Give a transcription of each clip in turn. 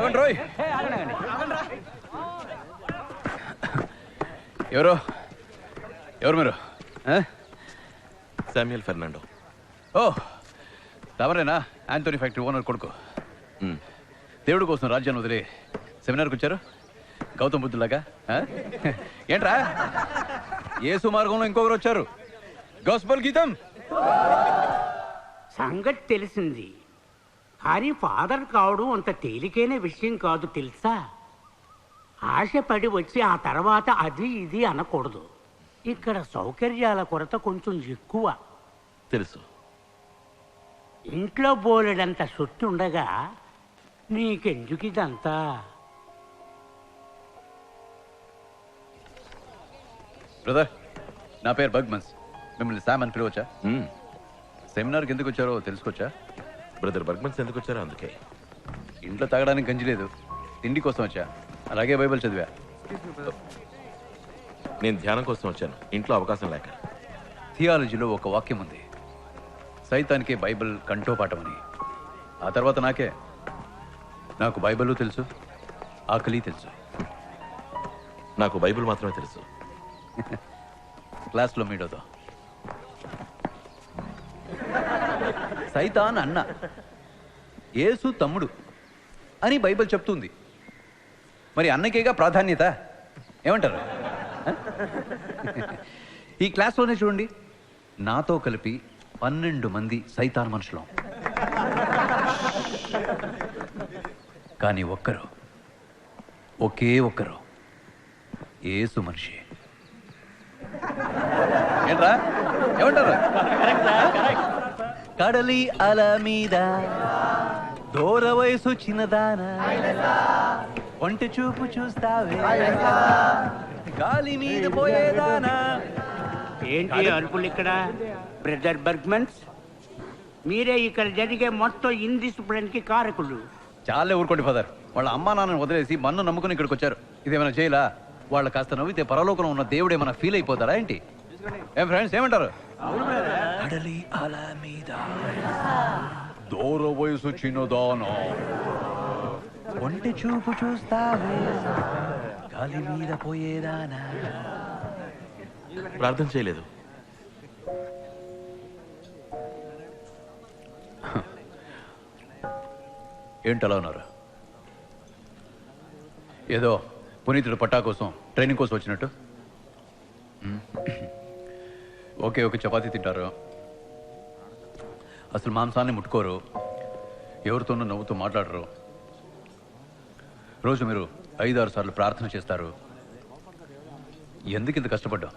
లేవండి రోయ్. ఎవరు ఎవరు మీరు? Samuel Fernando. ఓ తమరేనా? యాంటోనీ ఫ్యాక్టరీ ఓనర్ కొడుకు. దేవుడి కోసం రాజ్యాన్ని వదిలి సెమినార్కి వచ్చారు గౌతమ్ బుద్ధులాగా. ఏంట్రా యేసు మార్గంలో ఇంకొకరు వచ్చారు. గాస్పెల్ గీతం సంగతి తెలిసింది, కానీ ఫాదర్ కావడం అంత తేలికైన విషయం కాదు తెలుసా. ఆశపడి వచ్చి ఆ తర్వాత అది ఇది అనకూడదు. ఇక్కడ సౌకర్యాల కొరత కొంచెం ఎక్కువ. తెలుసు. ఇంట్లో బోలెడంత సొత్తు ఉండగా నీకెందుకు ఇదంతా? బ్రదర్, నా పేరు బర్గ్మన్స్. మిమ్మల్ని శామ్ అని పిలవచ్చా? సెమినార్కి ఎందుకు వచ్చారో తెలుసుకోవచ్చా? బ్రదర్ బర్గ్మన్స్ ఎందుకు వచ్చారో అందుకే. ఇంట్లో తాగడానికి గంజి లేదు, తిండి కోసం వచ్చా. అలాగే బైబిల్ చదివా. నేను ధ్యానం కోసం వచ్చాను, ఇంట్లో అవకాశం లేక. థియాలజీలో ఒక వాక్యం ఉంది, సైతానికే బైబిల్ కంఠోపాఠం అని. ఆ తర్వాత నాకు బైబిల్ తెలుసు, ఆకలి తెలుసు. నాకు బైబిల్ మాత్రమే తెలుసు. క్లాస్లో మీట్ అవుతాం. సైతాన్ అన్న, యేసు తమ్ముడు అని బైబిల్ చెప్తుంది. మరి అన్నకేగా ప్రాధాన్యత. ఏమంటారు? ఈ క్లాస్లోనే చూడండి, నాతో కలిపి 12 మంది సైతాన్ మనుషులం. కానీ ఒకే ఒక్కరు యేసు మనిషి. ఏంట్రా ఏమంటారు? కడలి అల మీద దూర వయసు చిన్నదానా, ఒంటి చూపు చూస్తావే గాలి మీద పోయేదానా. ఏంటి అరుపులు ఇక్కడ? బ్రదర్ బర్గ్మన్స్, మీరే ఇక్కడ జరిగే మొత్తం ఇండిసిప్లిన్కి కారకులు. చాలే ఊరుకోండి ఫాదర్. వాళ్ళ అమ్మా నాన్నని వదిలేసి మన్ను నమ్ముకుని ఇక్కడికి వచ్చారు. ఇదేమైనా చేయలా? వాళ్ళు కాస్త నవ్వితే పరలోకంలో ఉన్న దేవుడు ఏమైనా ఫీల్ అయిపోతారా ఏంటి? ఏం ఫ్రెండ్స్ ఏమంటారు? కడలి అల మీద దూర వయసు చిన్నదానా, ఒంటి చూపు చూస్తావే గాలి మీద పోయేదానా. ప్రార్థన చేయలేదు. ఏంటలా ఉన్నారు? ఏదో పునీతుడు పట్టా కోసం ట్రైనింగ్ కోసం వచ్చినట్టు. ఓకే ఓకే, చపాతీ తింటారు, అసలు మాంసాన్ని ముట్టుకోరు, ఎవరితోనూ నవ్వుతూ మాట్లాడరు, రోజు మీరు 5-6 సార్లు ప్రార్థన చేస్తారు. ఎందుకు ఇంత కష్టపడ్డా?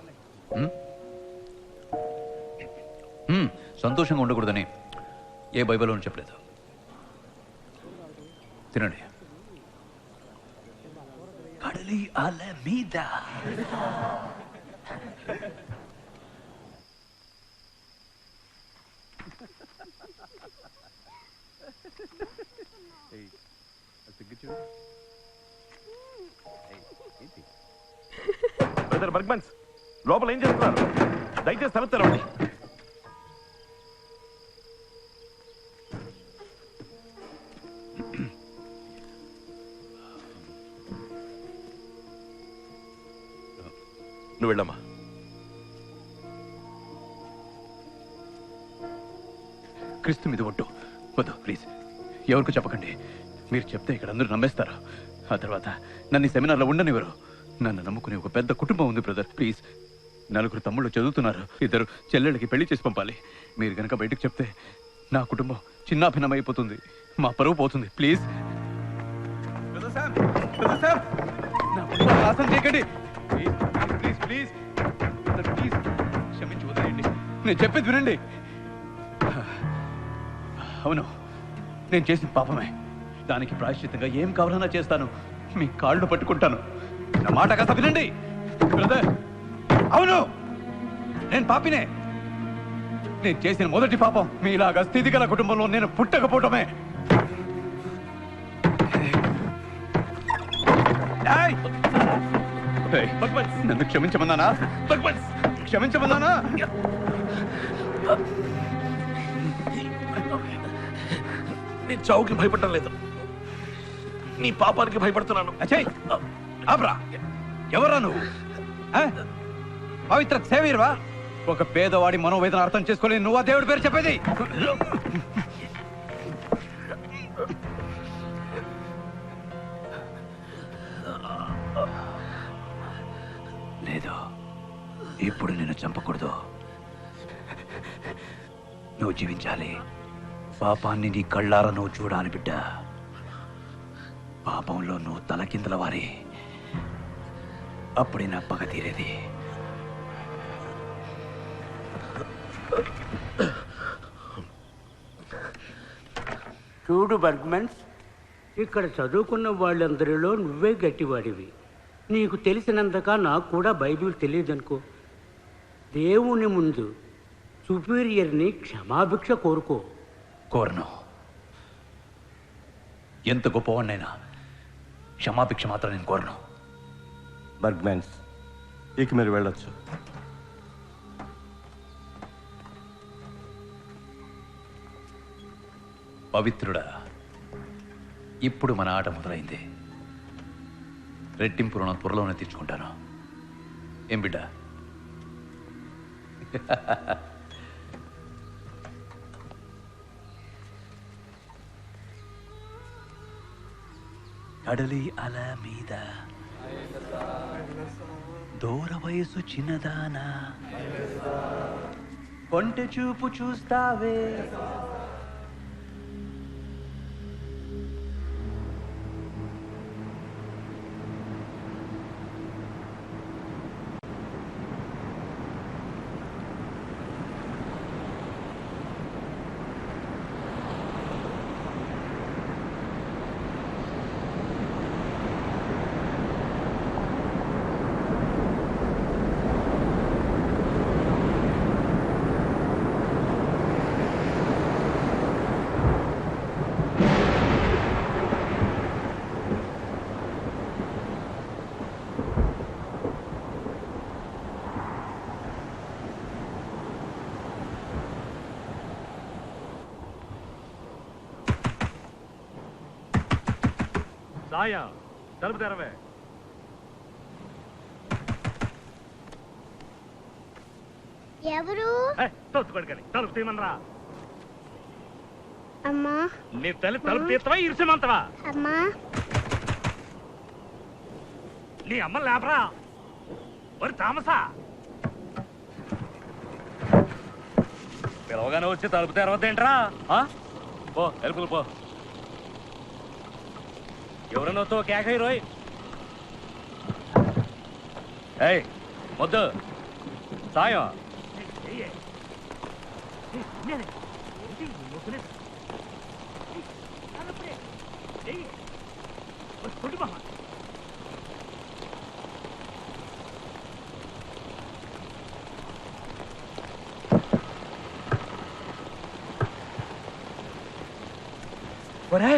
సంతోషంగా ఉండకూడదని ఏ బైబిల్లోనూ చెప్పలేదు. తినండి. కడలి అల మీద బ్రదర్ బర్గ్మన్స్, లోపల ఏం చేస్తున్నారు? దయచేసి తలుపు తెరవండి. నువ్వు వెళ్ళమ్మా. క్రీస్తు మీద ఒట్టు. వద్దు ప్లీజ్, ఎవరికి చెప్పకండి. మీరు చెప్తే ఇక్కడ అందరూ నమ్మేస్తారు. ఆ తర్వాత నన్ను ఈ సెమినార్లో ఉండనివ్వరు. నన్ను నమ్ముకునే ఒక పెద్ద కుటుంబం ఉంది బ్రదర్. ప్లీజ్, 4 తమ్ముళ్ళు చదువుతున్నారు, 2 చెల్లెళ్ళకి పెళ్లి చేసి పంపాలి. మీరు కనుక బయటకు చెప్తే నా కుటుంబం చిన్నాభిన్నం అయిపోతుంది, మా పరువు పోతుంది. ప్లీజ్ చేయకండి. ప్లీజ్ ప్లీజ్ ప్లీజ్, క్షమించి వదిలేయండి. నేను చెప్పేది వినండి. అవును, నేను చేసిన పాపమే. దానికి ప్రాయశ్చిత్తంగా ఏం కావాలన్నా చేస్తాను. మీ కాళ్ళు పట్టుకుంటాను. నా మాట కాస్త వినండి బ్రదర్. అవును, నేను పాపినే. నేను చేసిన మొదటి పాపం మీలాగా స్థితిగల కుటుంబంలో నేను పుట్టకపోవటమే. నన్ను క్షమించమన్నానా? క్షమించమన్నానా? నేను చావుకి భయపడటం లేదు. నీ పాపానికి భయపడుతున్నాను. అచ్చయ్ ఆబ్రా, ఎవరా నువ్వు? ఆ? పవిత్ర సేవీర్వా? ఒక పేదవాడి మనోవేదన అర్థం చేసుకోలేని నువ్వు ఆ దేవుడి పేరు చెప్పేది? లేదు, ఇప్పుడు నిన్ను చంపకూడదు. నువ్వు జీవించాలి. పాపాన్ని నీ కళ్ళారా నువ్వు చూడాలి బిడ్డ. పాపంలో నువ్వు తలకిందల వారి, అప్పుడే నా పగ తీరేది. చూడు బర్గ్మన్స్, ఇక్కడ చదువుకున్న వాళ్ళందరిలో నువ్వే గట్టివాడివి. నీకు తెలిసినంతగా నాకు కూడా బైబిల్ తెలియదనుకో. దేవుని ముందు సుపీరియర్ని క్షమాభిక్ష కోరుకో. కోరను. ఎంత గొప్పవాడినైనా క్షమాభిక్ష మాత్రం నేను కోరను. బర్గ్మెన్స్, ఇక మీరు వెళ్ళొచ్చు. పవిత్రుడా, ఇప్పుడు మన ఆట మొదలైంది. రెట్టింపు రుణం త్వరలోనే తీర్చుకుంటాను. ఏం బిడ్డ? కడలి అల మీద దూర వయసు చిన్నదానా, కొంటె చూపు చూస్తావే. సాయ, తలుపు తెరవే. ఎవరు? తలుపు పడుకొని తలుపు తీయమనరా. అమ్మా. నీ తల్లి తలుపు తీస్తావా ఇరుసమంతవా? అమ్మా. నీ అమ్మ లేపరా. మరి తామసా, పిలవగానే వచ్చి తలుపు తెరవద్దేంట్రా? పో, ఎలుపులు పో. ఎవరనొతో కేకై రోయ్. ఏయ్ మొద్దు సాయం. ఒరే,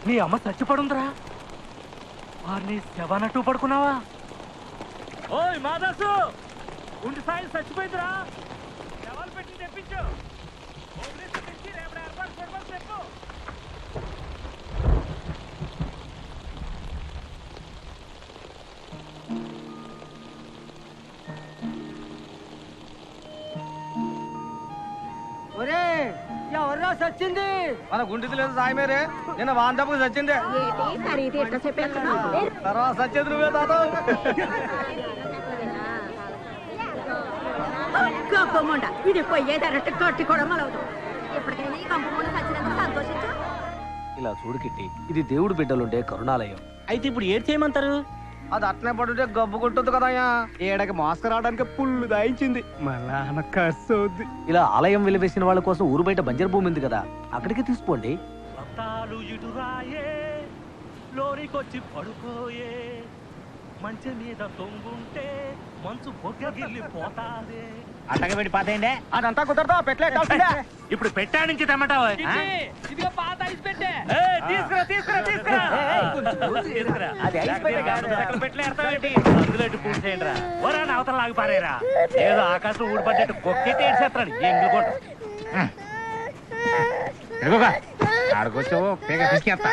నీ అమ్మ చచ్చిపడుందిరా. వారిని శవనట్టు పడుకున్నావా? ఓయ్ మాదాసు, గుండె సాయి చచ్చిపోయిందిరా. శవాలు పెట్టి తెప్పించు. రేపు ఏర్పాటు చూడమని చెప్పు. ఒరే, ఎవర్రా సచ్చింది? మన గుండెది లేదు సాయమేరే. నిన్న వాందపు సచ్చిందే. తర్వాత సచ్చేది నువ్వే తాత. ఇది పోయేదన్నట్టు కట్టి కూడా మలవదు. ఎప్పటికైనా ఈ కంపమూల సచ్చినందుకు సంతోషించు. ఇలా చూడు కిట్టి, ఇది దేవుడు బిడ్డలుండే కరుణాలయం. అయితే ఇప్పుడు ఏం చేయమంటారు? అది అట్నే పడుంటే గబ్బుకుంటుంది కదయ్యా. ఏడకి మాస్క్ రావడానికి పుల్లు దాయించింది. మళ్ళా కస్తోద్ది. ఇలా ఆలయం వెలివేసిన వాళ్ళ కోసం ఊరు బయట బంజరు భూమి ఉంది కదా, అక్కడికి తీసుకోండి. రత్తాలు ఇటురాయే, లోరికొచ్చి పడుకోయే, మంచి మీద తొంగుంటే మంచు బొగ్గగిల్లి పోతాదే. అట్టగబెట్టి పాతేయండి. అదంతా కుదరదా? పెట్టలే కాల్సిందే. ఇప్పుడు పెట్టా నుంచి తెమ్మటావా? ఇదిగో పాత ఐస్ పెట్టే. తీసుకురా తీసుకురా తీసుకురా. అది ఐస్ పెట్టే కాదు. పెట్టలేస్తావేంటి? అందులో పూర్తి చేయండి రా. ఓరా అవతల లాగి పారేరా. ఏదో ఆకాశం ఊడిపడ్డట్టు కొక్కెట్టి ఏడ్చేస్తాడు ఎంగులు కొట్టు. ఆడుకోవచ్చావు పేగ తీసుకెళ్తా.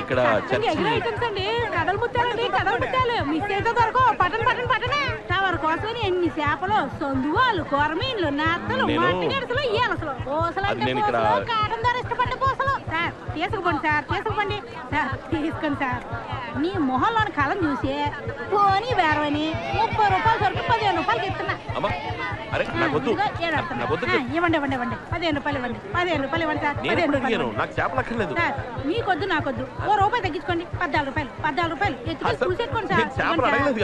ఇక్కడ కడలు ముత్యాలు మిస్ అయితే దొరకో పట్టణ టవర్ కోసం ఎన్ని చేపలు సొందువాళ్ళు కొరమీన్లు నత్తలు మట్టి గడుసులు ఈలసలు పూసలు కాటం ధర ఇష్టపడ్డ పూసలు సార్ తీసుకుపోండి సార్ తీసుకోండి సార్ నీ మొహంలోని కళం చూసి పోనీ వేరవని 30 రూపాయలు సరుకు 15 రూపాయలకి ఇస్తున్నా. ఇవ్వండి 15 రూపాయలు ఇవ్వండి సార్. 15 రూపాయలు సార్ మీకొద్దు నాకొద్దు. ₹1 తగ్గించుకోండి. 14 రూపాయలు ఎత్తుకొని చూసేసుకోండి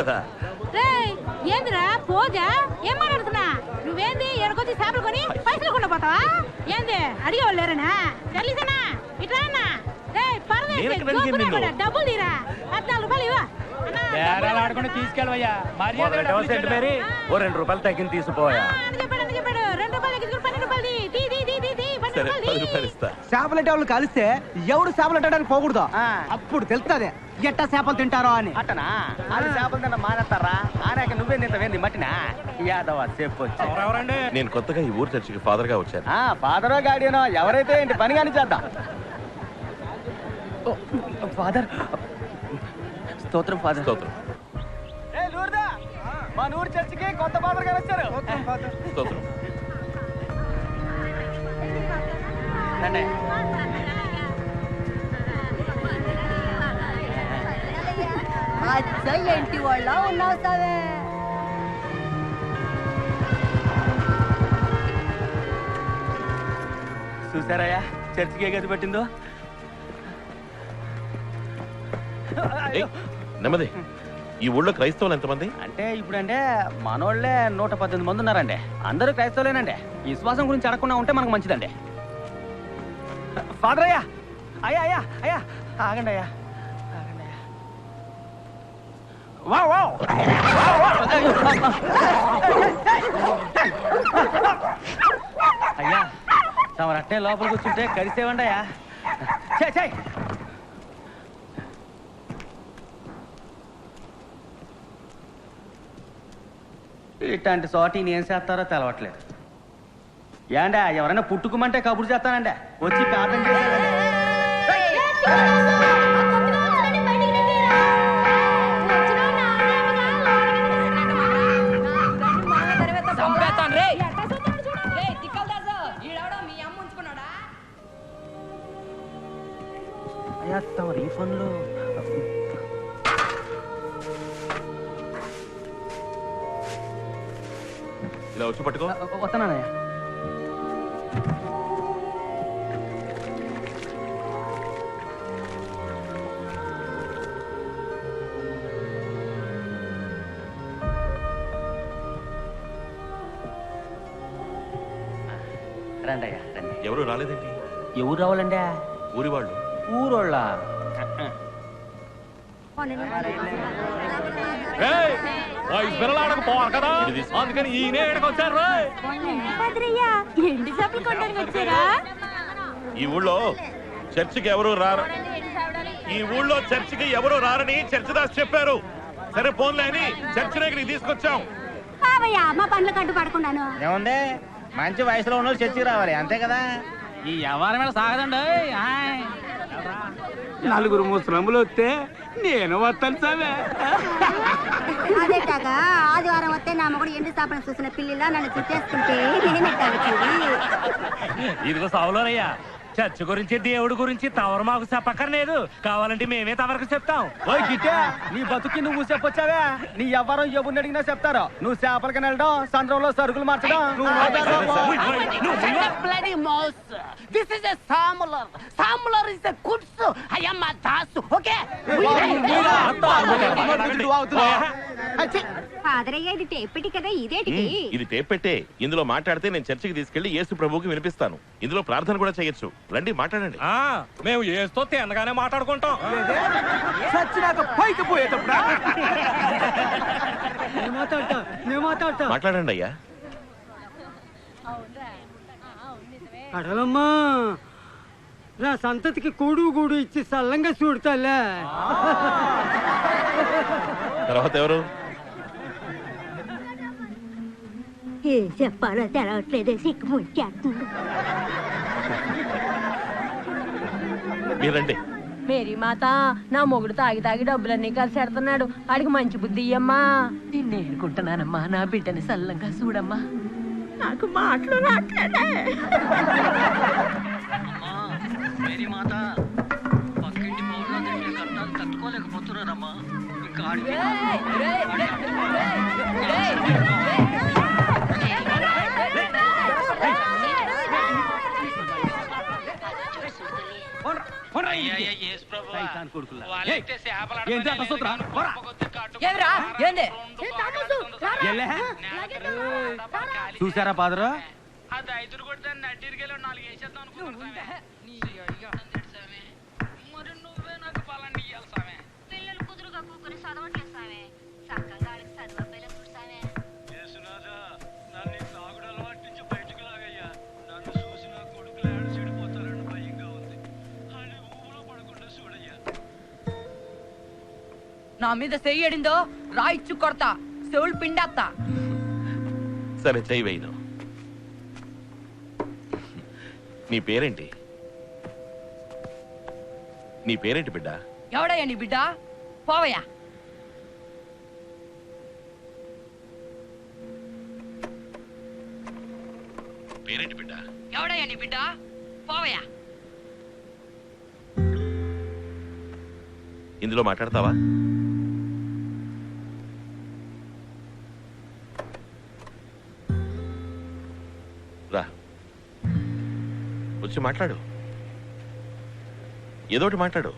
సార్. ఏందిరా పోజా ఏం మాట్లాడుతున్నా? నువ్వేంది ఎడకొచ్చి చేపలు కొని పైసలు కొండ పోతావా? ఏంది అడిగేవాళ్ళు లేరనా? తెలిసేనా ఇట్లా డబ్బులు తీరా 14 రూపాయలు ఇవ్వ తీసుకెళ్ళవయ్యా. ₹2 తగ్గింది తీసుకోయా. చెప్పాడు 2 రూపాయలు తగ్గించుకుని 12 రూపాయలు చేపలంటే వాళ్ళు కలిస్తే ఎవడు చేపలు అట్టడానికి పోకూడదు. అప్పుడు తెలుస్తుంది ఎట్టా చేపలు తింటారో అని. అట్టనా అది చేపలు తిన్న మానేస్తారా? ఆనాక నువ్వే నింతవేంది మట్టినా యాదవ చెప్పొచ్చు. నేను కొత్తగా ఈ ఊరు చర్చికి ఫాదర్ గా వచ్చాను. ఫాదరో గాడియనో ఎవరైతే ఏంటి పని కానీ చేద్దాం. ఫాదర్ స్తోత్రం ఫాదర్. స్తోత్రం. మా ఊరు చర్చికి కొత్త ఫాదర్ గారు వచ్చారు. స్తోత్రం. ఏంటి వాళ్ళ ఉన్నావు సావే. చూసారయ్యా చర్చికి ఏ గది పెట్టిందో. నెమ్మది. ఈ ఊళ్ళో క్రైస్తవులు ఎంతమంది? అంటే ఇప్పుడంటే మనోళ్లే 118 మంది ఉన్నారండి. అందరూ క్రైస్తవులేనండి. విశ్వాసం గురించి అడగకుండా ఉంటే మనకు మంచిదండి. ఫాదర్ అయ్యా అయ్యా ఆగండి అయ్యా. అయ్యా తమరు అట్టే లోపలికి కూర్చుంటే కలిసేవండి అయ్యా. ఇట్లాంటి చోట ఏం చేస్తారో తెలవట్లేదు. ఏండా ఎవరైనా పుట్టుకుమంటే కబురు చేస్తానండి. వచ్చి ప్రార్థన చేశారండి. అయ్యా తమ రీఫండ్లో ఇలా వచ్చి పట్టుకో. వస్తున్నానయ్యా. రండి అయ్యా రండి. ఎవరు రాలేదేంటి? ఎవరు రావాలండి? ఊరి వాళ్ళు. ఊరోళ్ళ కదా అందుకని ఈయన ఎడకొచ్చారు. ఎండి చేపలు కొనడానికి వచ్చారా? ఈ ఊళ్ళో చర్చికి ఎవరు రారు. ఈ ఊళ్ళో చర్చికి ఎవరు రారని చర్చిదాస్ చెప్పారు. సరే పోన్లే అని చర్చిని ఇక్కడికి తీసుకొచ్చాం. మా పనులు కట్టు పడకుండాను ఏముంది మంచి వయసులో ఉన్న చర్చికి రావాలి అంతే కదా. ఈ వ్యవహారం మీద సాగదండి. 4 ముస్లింలు వస్తే నేను వస్తాను సామే. అదే కాక ఆదివారం వస్తే నా మొగుడు ఎండి స్థాపన చూసిన పిల్లిలా నన్ను చుట్టేసుకుంటే ఇదిగో సావులోనయ్యా చర్చ్ గురించి దేవుడి గురించి తవరు మాకు చెప్పక్కర్లేదు. కావాలంటే మేమే తవరకు చెప్తాం. నీ బతుకి నువ్వు చెప్పొచ్చావే. నీ ఎవరం ఎవరిని అడిగినా చెప్తారు. నువ్వు చేపలకి వెళ్ళడం, సంద్రంలో సరుకులు మార్చడం. This is a samular. Samular is a goods. I am a das. Okay. Father అయ్యా ఇది టేపెట్టి కదా ఇదేటికి ఇది టేప్ పెట్టే. ఇందులో మాట్లాడితే నేను చర్చికి తీసుకెళ్లి యేసు ప్రభువుకి వినిపిస్తాను. ఇందులో ప్రార్థన కూడా చేయొచ్చు. రండి మాట్లాడండి. మేము ఏస్తో తిన్నగానే మాట్లాడుకుంటాం. మాట్లాడండి అయ్యా. అడలమ్మా నా సంతతికి కూడు ఇచ్చి సల్లంగా చూడతాలే. తర్వాత ఎవరు? ఏం చెప్పాలో తెలవట్లేదే సిక్కు ముంచేస్తుంది. మీరండి. మేరీ మాత నా మొగుడు తాగి తాగి డబ్బులన్నీ కలిసి పెడుతున్నాడు. ఆడికి మంచి బుద్ధి ఇయ్యమ్మా. నిన్ను ఏనుకుంటున్నానమ్మా, నా బిడ్డని సల్లంగా చూడమ్మా. నాకు మాటలు రాట్లేదే. మేరీ మాత పక్కింటి పౌరులు కట్టాలు తట్టుకోలేకపోతున్నారమ్మా. ఇంకా చూసారా పాదరా? పిల్లలు కుదురుగా కూకుని చదవట్లేదు సామే. చక్కగా వాళ్ళకి చదువు చూసామే. నా మీద చెయ్యడిందో రాయిచ్చు కొడతా, చెవులు పిండేస్తా. సరే చెయ్యి వేయను. నీ పేరేంటి? నీ పేరేంటి బిడ్డ? ఎవడయ్యా నీ బిడ్డ? పోవయ్యా. పేరేంటి బిడ్డ? ఎవడయ్యా నీ బిడ్డ? పోవయ్యా. ఇందులో మాట్లాడతావా? రా, వచ్చి మాట్లాడు. ఏదోటి మాట్లాడు.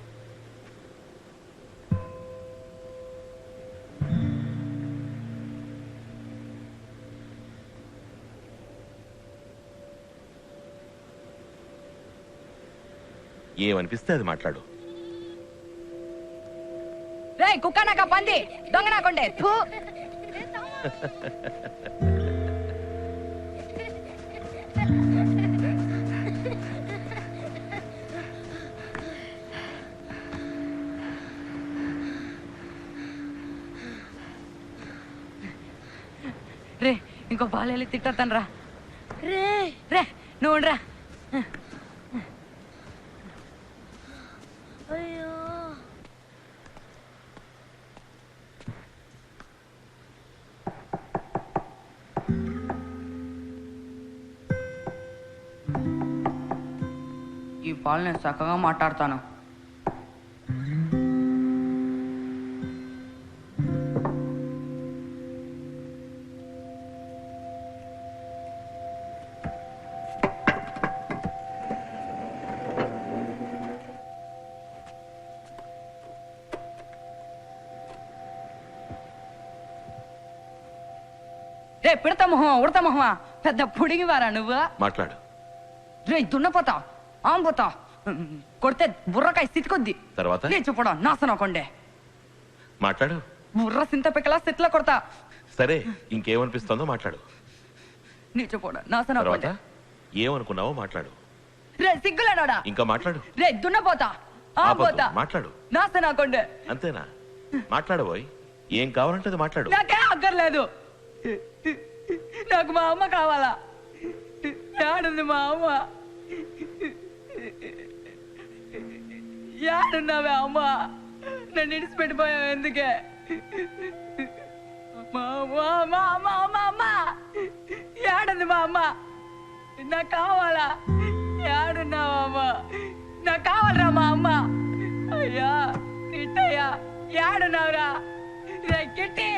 ఏమనిపిస్తే అది మాట్లాడు. రే కుక్క నాక పంది దొంగ నాకుండే. రే ఇంకో బాలెళ్ళి తిట్టతాను రా. రే రే నువ్వు రా. ఈ పాలు నేను చక్కగా మాట్లాడతాను. రే పిడత మొహమా ఉడత మొహమా పెద్ద పుడిగి వారా నువ్వు? మాట్లాడు. రే దున్నపోతా ఆంబోతా కొడితే బుర్రకాయ స్థితికొద్ది. తర్వాత నేను చెప్పడా నాశనకుండే. మాట్లాడు. బుర్ర సింత పెక్కలా స్థితిలో కొడతా. సరే ఇంకేమనిపిస్తుందో మాట్లాడు. నీ చెప్పడా నాశనకుండే. ఏమనుకున్నావో మాట్లాడు. రే సిగ్గులేనోడా ఇంకా మాట్లాడు. రే దున్నపోతా ఆంబోతా మాట్లాడు. నాశనకుండే. అంతేనా? మాట్లాడబోయ్. ఏం కావాలంటే అది మాట్లాడు. నాకే అక్కర్లేదు. నాకు మా అమ్మ కావాలా. ఏడుంది మా అమ్మ? ఏడున్నావే అమ్మ? నన్ను ఇడిచిపెట్టిపోయావు ఎందుకే? మా అమ్మ ఏడుంది మా అమ్మ? నాకు కావాలా. ఏడున్నావా అమ్మ? నాకు కావాలరా మా అమ్మ. అయ్యా కిట్టయ్యా ఏడున్నావురా? రే కిట్టి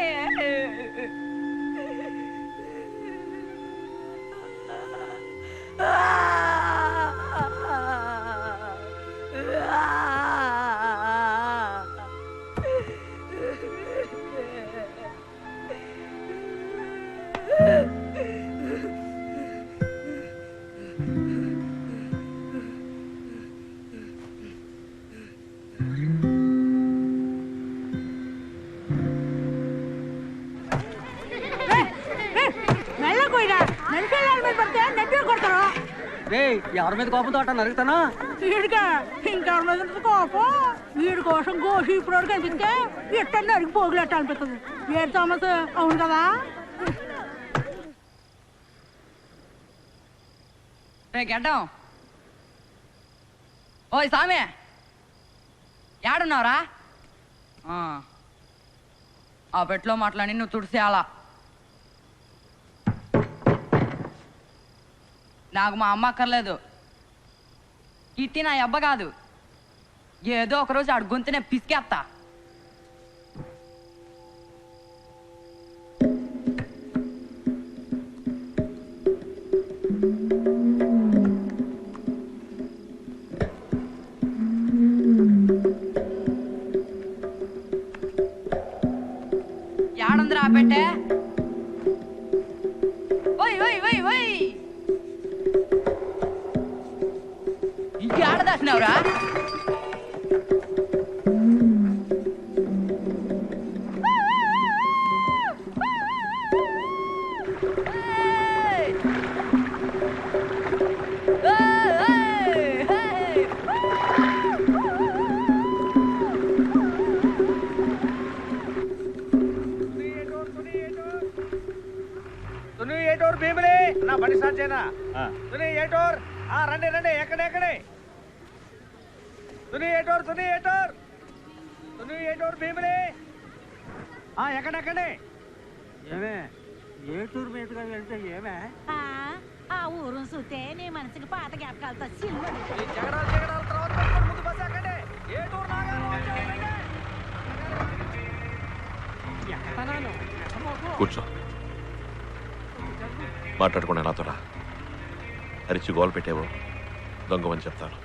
ఎవరి మీద కోపంతో అట్ట నరుగుతానా వీడిగా ఇంకెవరి మీద ఉంటుంది కోపం వీడి కోసం గోషి ఇప్పుడు కనిపిస్తే ఎట్ట నరికి పోగులెట్ట అనిపిస్తుంది వేరు థామస్ అవును కదా గడ్డం ఓయ్ సామే ఏడున్నావురా ఆ పెట్లో మాట్లాడి నువ్వు తుడిసేయాలా నాకు మా అమ్మ అక్కర్లేదు కిట్టి నా అబ్బ కాదు ఏదో ఒకరోజు ఆడు గొంతునే పిసికేస్తా ఏడుందిరా ఆ పెట్టే ఓయ్ ఓయ్ ఓయ్ ఓయ్ ఇంకేడ దాచినావురా ఏటోర్ భీమిలే నా బండి స్టార్ట్ చేయనా ఏటోర్ రండి రండి ఎక్కడే ఏటోర్ భీమిలే ఎక్కడెక్కడే ఏమే ఏటూరు మీదుగా వెళ్తే ఏమే ఆ ఊరు చూస్తే నీ మనసుకి పాత జ్ఞాపకాలతో ముందు బస్ ఎక్కండి ఏటూరు కూర్చో మాట్లాడకుండా నాతో రా అరిచి గోలు పెట్టేవో దొంగమని చెప్తాను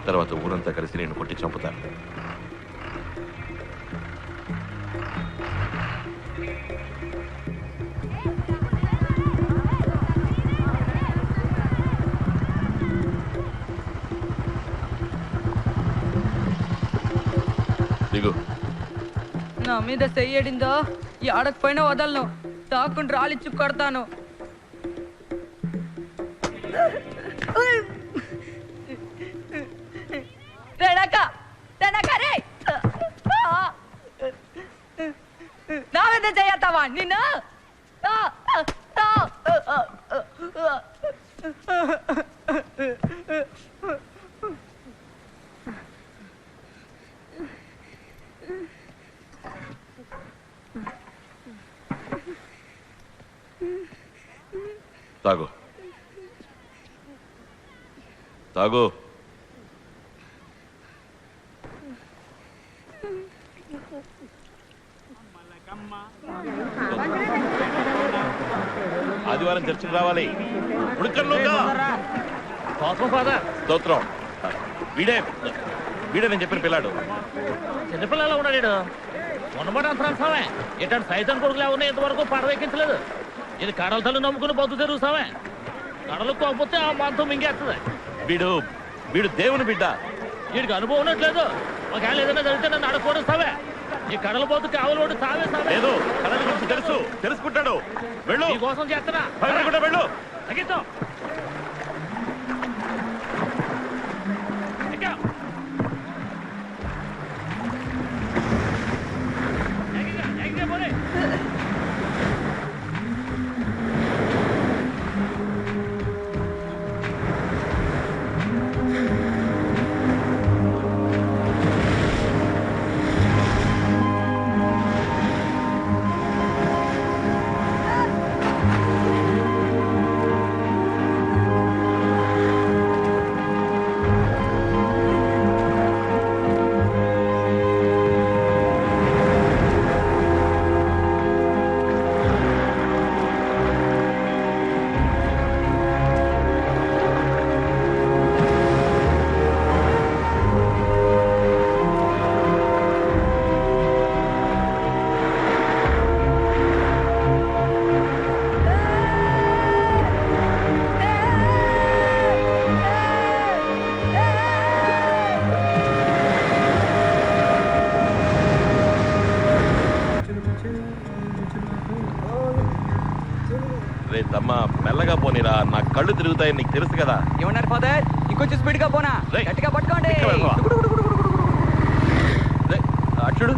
తర్వాత ఊరంతా కలిసి నేను కొట్టి చంపుతాను దిగు నా మీద చెయ్యడిందో ఆడకపోయినా వదలను తాకుండా రాలిచ్చి కొడతాను నా మీద చేయతావా నిన్ను తాగు తాగు ఆదివారం చర్చకు రావాలి స్తోత్రం వీడే నేను చెప్పిన పిల్లాడు చిన్నపిల్లలు ఉన్నాడు ఉన్నమాట అంతరాంశమే ఇట్లాంటి సైతం కొడుకులు ఎవరిని ఇంతవరకు పడవెక్కించలేదు ఇది కడల తల్లి నమ్ముకుని బతు తెరుగుతామే కడలు కోకపోతే ఆ మాంతం మింగేస్తుంది వీడు దేవుని బిడ్డ వీడికి అనుభవం ఉన్నట్లేదు ఒకవేళ ఏదైనా జరిగితే నన్ను అడగకూడస్తావే ఈ కడల పోతు కావలి ఓడి సావే లేదు కడల గురించి తెలుసుకుంటాడు వెళ్ళు ఈ కోసం చేస్తున్నా వెళ్ళు తగ్గిద్దాం అమ్మా మెల్లగా పోనీరా, నా కళ్ళు తిరుగుతాయి, నీకు తెలుసు కదా. ఏమన్నారు ఫాదర్? ఇంకొంచెం స్పీడ్ గా పోనా? గట్టిగా పట్టుకోండి. చూడు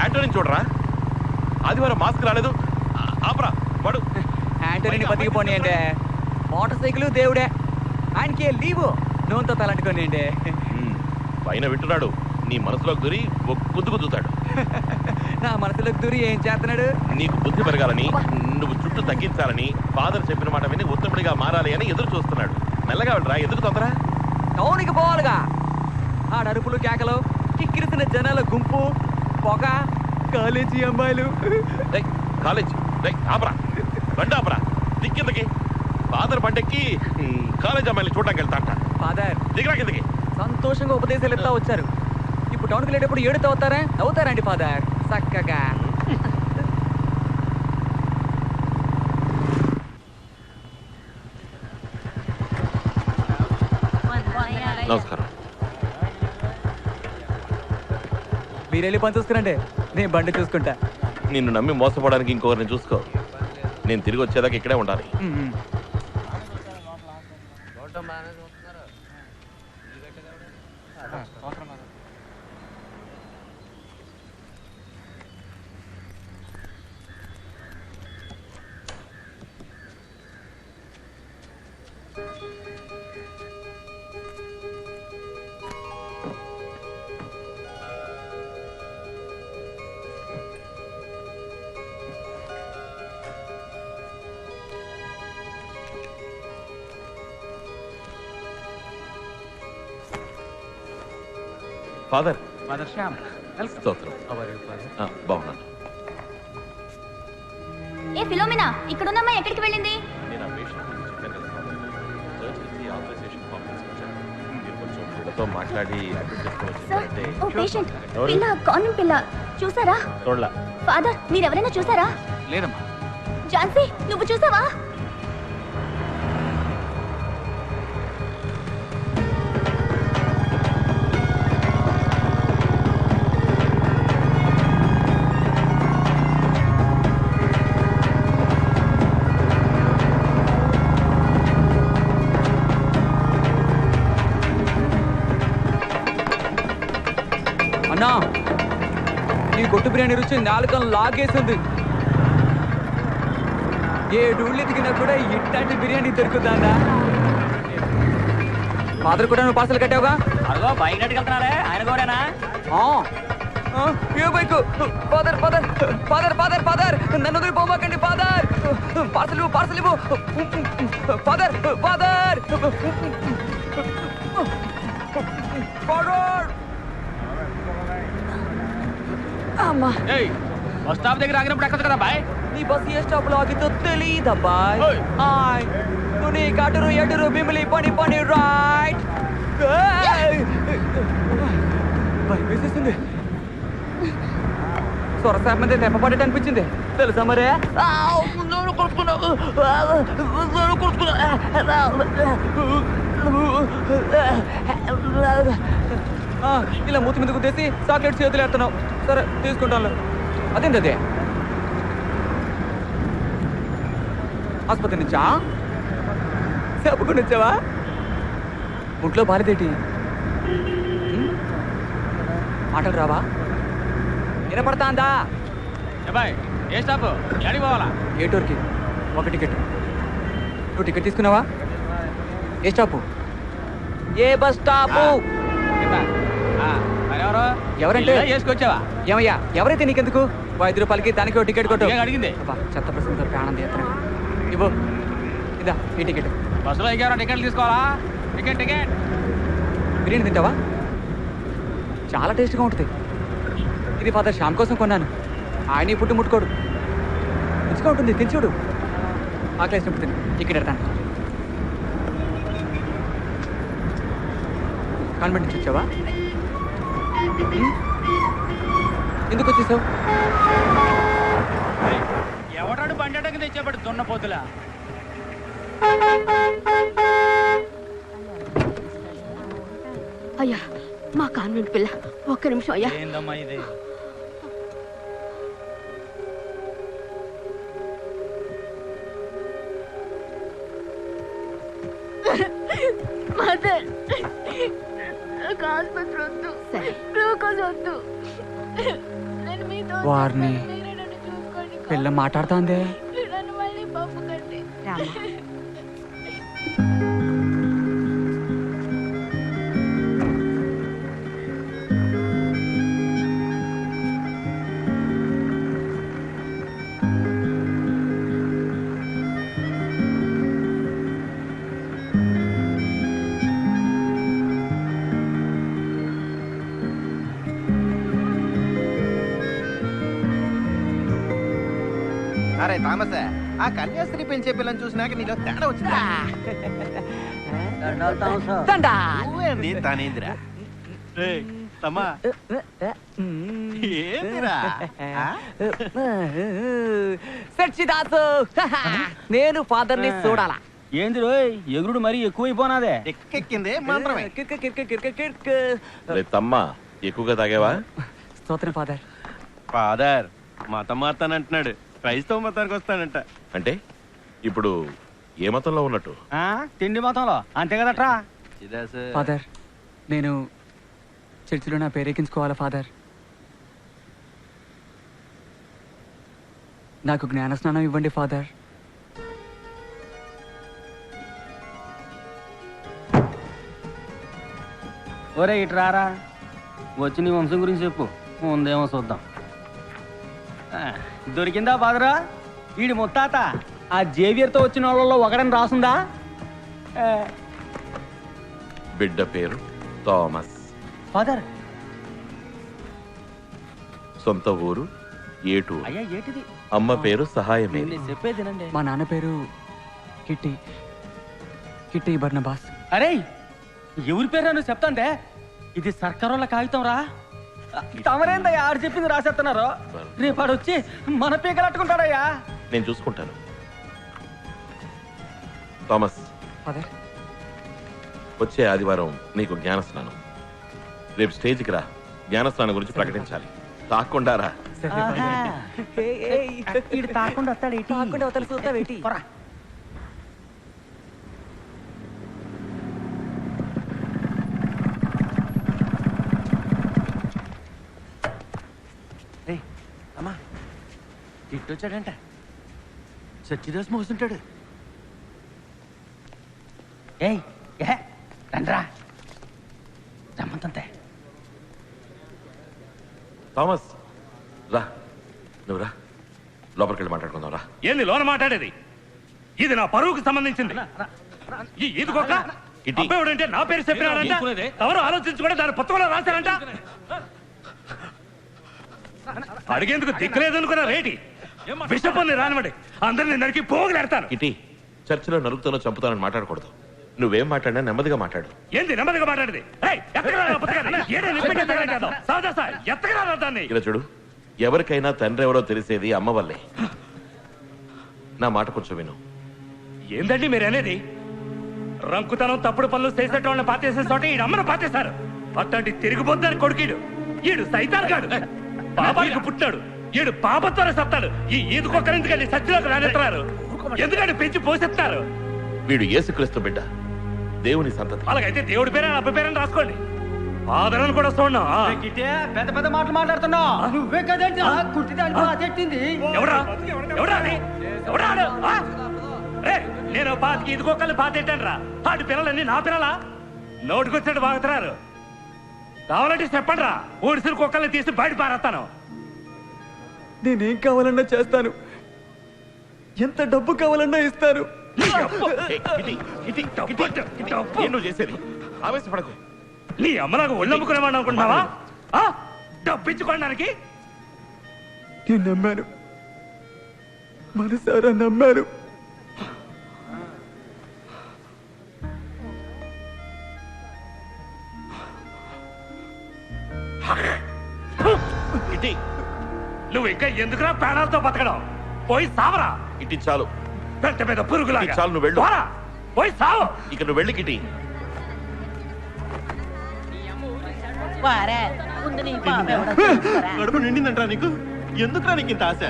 యాంటోనీ చూడరా, ఆదివారం మాస్క్ రాలేదు. ఆపరా వాడు యాంటోనీని బతికిపోనీ అంటే మోటార్ సైకిల్ దేవుడే, ఆయనకి లీవు నూనెతో తలంటుకోండి అంటే. పైన వింటున్నాడు, నీ మనసులోకి దూరి గుద్దు గుద్దుతాడు. నా మనసులోకి దూరి ఏం చేస్తున్నాడు? నీకు బుద్ధి పెరగాలని, నువ్వు చుట్టూ తగ్గించాలని, ఫాదర్ చెప్పిన మాట విని ఉత్తముడిగా మారాలి అని ఎదురు చూస్తున్నాడు. మెల్లగా వెళ్ళరా, ఎదురు తొందరా. టౌన్కి పోవాలిగా. ఆ అరుపులు కేకలు, కిక్కిరిసిన జనాల గుంపు, పొగ, కాలేజీ అమ్మాయిలు. కాలేజ్ ఆపరా, బండి ఆపరా, దిక్కిందకి. ఫాదర్ బండెక్కి కాలేజ్ అమ్మాయిలు చూడడానికి వెళ్తాంట. ఫాదర్ దిగరా కిందకి. సంతోషంగా ఉపదేశాలు ఇస్తా వచ్చారు, ఇప్పుడు టౌన్కి వెళ్ళేటప్పుడు ఏడుతా అవుతారా? అవుతారండి ఫాదర్ చక్కగా. నమస్కారం. మీరు వెళ్ళి పని చూసుకురండి, నేను బండి చూసుకుంటా. నిన్ను నమ్మి మోసపోవడానికి ఇంకొకరిని చూసుకో. నేను తిరిగి వచ్చేదాకా ఇక్కడే ఉండాలి. ఫాదర్ శ్యామ్ స్తోత్రం. బాగున్నాను. ఏ ఫిలోమినా, ఇక్కడున్నమ్మా ఎక్కడికి వెళ్ళింది? నేను ఆ పేషెంట్ గురించి చెప్పాను కదా ఫాదర్. చర్చ్ నుంచి ఆథరైజేషన్ ఫామ్ తీసుకొచ్చాను. మీరు కొంచెం వీళ్ళతో మాట్లాడి అడ్మిట్ చేసుకోవచ్చు. ఓ పేషెంట్ పిల్ల, కాన్వెంట్ పిల్ల చూసారా? చూడలా. ఫాదర్ మీరెవరైనా చూసారా? లేదమ్మా. ఝాన్సీ నువ్వు చూసావా? అన్నా, నీ కొట్టు బిర్యానీ రుచి నాలుకను లాగేసింది. ఏడూళ్ళు ఎదిగినా కూడా ఇట్లాంటి బిర్యానీ దొరుకుతుందా? ఫాదర్ కూడా నువ్వు పార్సల్ కట్టావుగా? అదిగో బైక్ నెట్టుకెళ్తున్నారే, ఆయన కూడానా? ఏ bike? Father father father father father నన్ను వదిలి పోమాకండి ఫాదర్. పార్సల్ ఇవ్వు, పార్సల్ ఇవ్వు ఫాదర్ ఫాదర్ ఫాదర్. అమ్మా, బస్ స్టాప్ దగ్గర ఆగినప్పుడు ఎక్కడ కదా బాయ్? నీ బస్ ఏ స్టాప్ లో ఆగితో తెలీదబ్బాయ్. నువ్వు నీ కటురు ఎటురు బిమిలి పని పని రైట్. భయం వేసేసింది. స్వరసార్ మీద తెప్పపడేట అనిపించింది తెలుసా మరే? ఇలా మూతి మీద గుద్దేసి చాక్లెట్ చేతులు ఎడుతున్నావు. సరే తీసుకుంటాను. అదేంటి అదే? ఆసుపత్రి నుంచా? చెప్పుకుని వచ్చావా? ఒంట్లో బాలేదేటి? మాటలు రావా? వినపడతా అందా? బాయ్ ఏ స్టాప్? ఎక్కడికి పోవాలా? ఏ టూర్కి? ఒక టికెట్. నువ్వు టికెట్ తీసుకున్నావా? ఏ స్టాపు? ఏ బస్ స్టాపు? ఎవరంటే వేసుకొచ్చావా? ఏమయ్యా, ఎవరైతే నీకెందుకు? 5 రూపాయలకి దానికి ఒక టికెట్ కొట్టు. అడిగింది చెత్త ప్రశ్నతో ప్రాణం తీస్తున్నాడు. ఇవ్వు, ఇదా ఈ టికెట్. బస్సులో ఇంకెవరో టికెట్లు తీసుకోవాలా? Ticket ticket. బిర్యానీ తింటావా? చాలా టేస్ట్గా ఉంటుంది. ఇది ఫాదర్ శ్యామ్ కోసం కొన్నాను. ఆయన ఈ పుట్టు ముట్టుకోడు. మంచిగా ఉంటుంది, తిని చూడు. ఆకలేసినప్పుడు తిని. టికెట్ ఎడతాను. కాన్వెంట్ నుంచి వచ్చావా? ఎందుకు వచ్చేసావు? ఎవడాడు బండి అడ్డకి తెచ్చేపడు దున్నపోతులా? అయ్యా మా కాన్వెంట్ పిల్ల, ఒక్క నిమిషం అయ్యా. ఏందమ్మా ఇది? ఆసుపత్రి వద్దు, గ్లూకోజ్ వద్దు. నేను మీతో వారిని మీరే నన్ను చూసుకోండి. పిల్ల మాట్లాడుతోంది. నన్ను మళ్ళీ పంపుకండి. అరే తామస, ఆ కన్యాస్త్రీ పెంచే పిల్లని చూసినాక నీలో తేడా వచ్చిందా? నువ్వేంది తానేందిరా? తమ్మా ఏందిరా? సచ్చిదాసు నేను ఫాదర్ ని చూడాలా. ఏంది రోయ్, ఎగురుడు మరీ ఎక్కువైపోనాదే. ఎక్కెక్కిందే మంత్రమే. తమ్మా ఎక్కువగా తాగేవా? స్తోత్రం ఫాదర్. ఫాదర్ మతం మారుతానంటున్నాడు, క్రైస్తవ మతానికి వస్తానంట. అంటే ఇప్పుడు ఏ మతంలో ఉన్నట్టు? తిండి మతంలో అంతే కదట్రా. ఫాదర్ నేను చర్చిలో నా పేరెక్కించుకోవాలా ఫాదర్? నాకు జ్ఞానస్నానం ఇవ్వండి ఫాదర్. ఒరే ఇటు రారా, వచ్చి నీ వంశం గురించి చెప్పు, ఉందేమో చూద్దాం. దొరికిందా ఫాదరా? వీడి ముత్తాత ఆ జేవియర్తో వచ్చిన వాళ్ళలో ఒకడని రాసుందా? బిడ్డ పేరు థామస్. ఫాదర్ సొంత ఊరు ఏటూరు. అయ్యా ఏటిది? అమ్మ పేరు సహాయమే. చెప్పేదినండి. మా నాన్న పేరు కిట్టి కిట్టి బర్నబాస్. అరే ఎవరి పేరు నువ్వు చెప్తాంటే? ఇది సర్కారోళ్ళ కాగితం రా. తమరేందయ్యా ఆడు చెప్పింది రాసేస్తున్నారు? రేపు ఆడు వచ్చి మన పీకలట్టుకుంటాడయ్యా. నేను చూసుకుంటాను. థామస్ ఫాదర్ వచ్చే ఆదివారం నీకు జ్ఞానస్నానం. రేపు స్టేజ్కి రా, జ్ఞానస్నానం గురించి ప్రకటించాలి. తాకుండా రా. తాకుండా వస్తాడు. అమ్మా ఇట్టొచ్చాడంట. సచ్చిదాస్ మోస్తుంటాడు. ఏయ్ రండ్రా, రమ్మంతే. థామస్ రా, నువ్వు రా, లోపలికి వెళ్ళి మాట్లాడుకుందాం రా. ఏంది లోన మాట్లాడేది? ఇది నా పరువుకు సంబంధించింది. ఇదిగోక అబ్బాయిడంటే నా పేరు చెప్పినాడంట. ఎవరు ఆలోచించుకుంటే దాని పుస్తకంలో రాశారంట. అడిగేందుకు దిక్కులేదనుకున్నా రేటి విషపన్ని రానివ్వండి, అందరిని నరికి పోగులేడతాను. ఇటీ చర్చిలో నరుకుతానో చంపుతానని మాట్లాడకూడదు. నువ్వేం మాట్లాడినా నెమ్మదిగా మాట్లాడు. ఏంది నెమ్మదిగా మాట్లాడేది? ఇలా చూడు, ఎవరికైనా తండ్రి ఎవరో తెలిసేది అమ్మ వల్లే. నా మాట కొంచెం విను. ఏందండి మీరు అనేది? రంకుతనం తప్పుడు పనులు చేసేటోళ్ళని పాతేసే చోట ఈ అమ్మను పాతేశారు. అట్లాంటి తిరిగిపోద్దని కొడుకీడు. ఈడు సైతాన్ గాడు, పాపానికి పుట్టాడు. ఈడు పాపత్వర సత్తాడు. ఈ ఈదుకొక్కరిందుకని సత్యలోకి రానెత్తారు. ఎందుకంటే పెంచి పోషిస్తారు. వీడు యేసుక్రీస్తు బిడ్డ, దేవుని సంతతి. అలాగైతే దేవుడి పేరు అబ్బాయి పేరని రాసుకోండి. ఆదరణ కూడా చూడండి. పెద్ద పెద్ద మాటలు మాట్లాడుతున్నావు. నువ్వే కదండి కుట్టింది. ఎవడా ఎవడా ఎవడా? నేను పాతికి ఇదికొక్కల్ని పాతేటాను రా. వాటి పిల్లలన్నీ నా పిల్లలా? నోటికొచ్చాడు బాగుతున్నారు. కావాలంటే చెప్పండి రా, ఊడిసిన కుక్కల్ని తీసి బయట పారేస్తాను. నేనేం కావాలన్నా చేస్తాను, ఎంత డబ్బు కావాలన్నా ఇస్తాను. చేసేది ఆవేశపడకు. నీ అమ్మలాగా ఒళ్ళమ్ముకునేవాడు అనుకుంటున్నావా? డబ్బిచ్చుకోవడానికి నేను నమ్మాను, మనసారా నమ్మాను. నువ్వు ఇంకా ఎందుకురా ప్రాణాలతో బతకడం? పోయి సావరా. ఇటీ చాలు, పెద్ద పెద్ద పురుగులాగా. చాలు, నువ్వు వెళ్ళు. పోయి సావు. ఇక నువ్వు వెళ్ళి కిటి. కడుపు నిండిందంటరా నీకు? ఎందుకురా నీకు ఇంత ఆశ?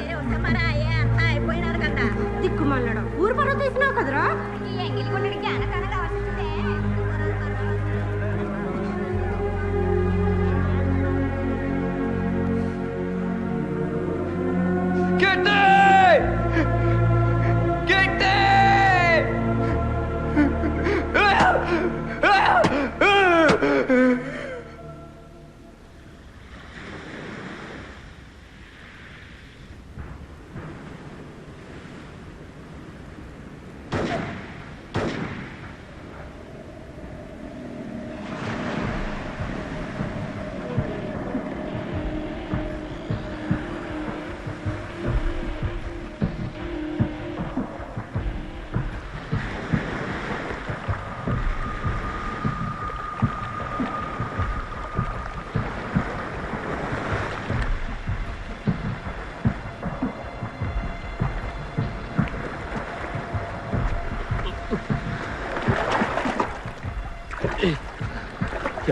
దిక్కుమల్లడం ఊరు పరువు తీసినావు కదరా.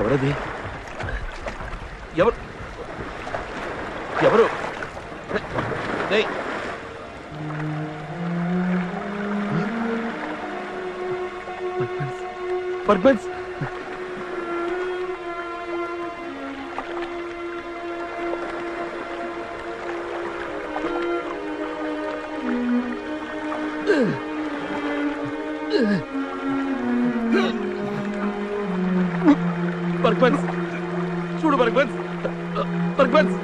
ఎవరది? ఎవరు ఎవరు? ఏయ్! పర్పన్స్ పర్పన్స్ చూడు పర్పన్స్ పర్పన్స్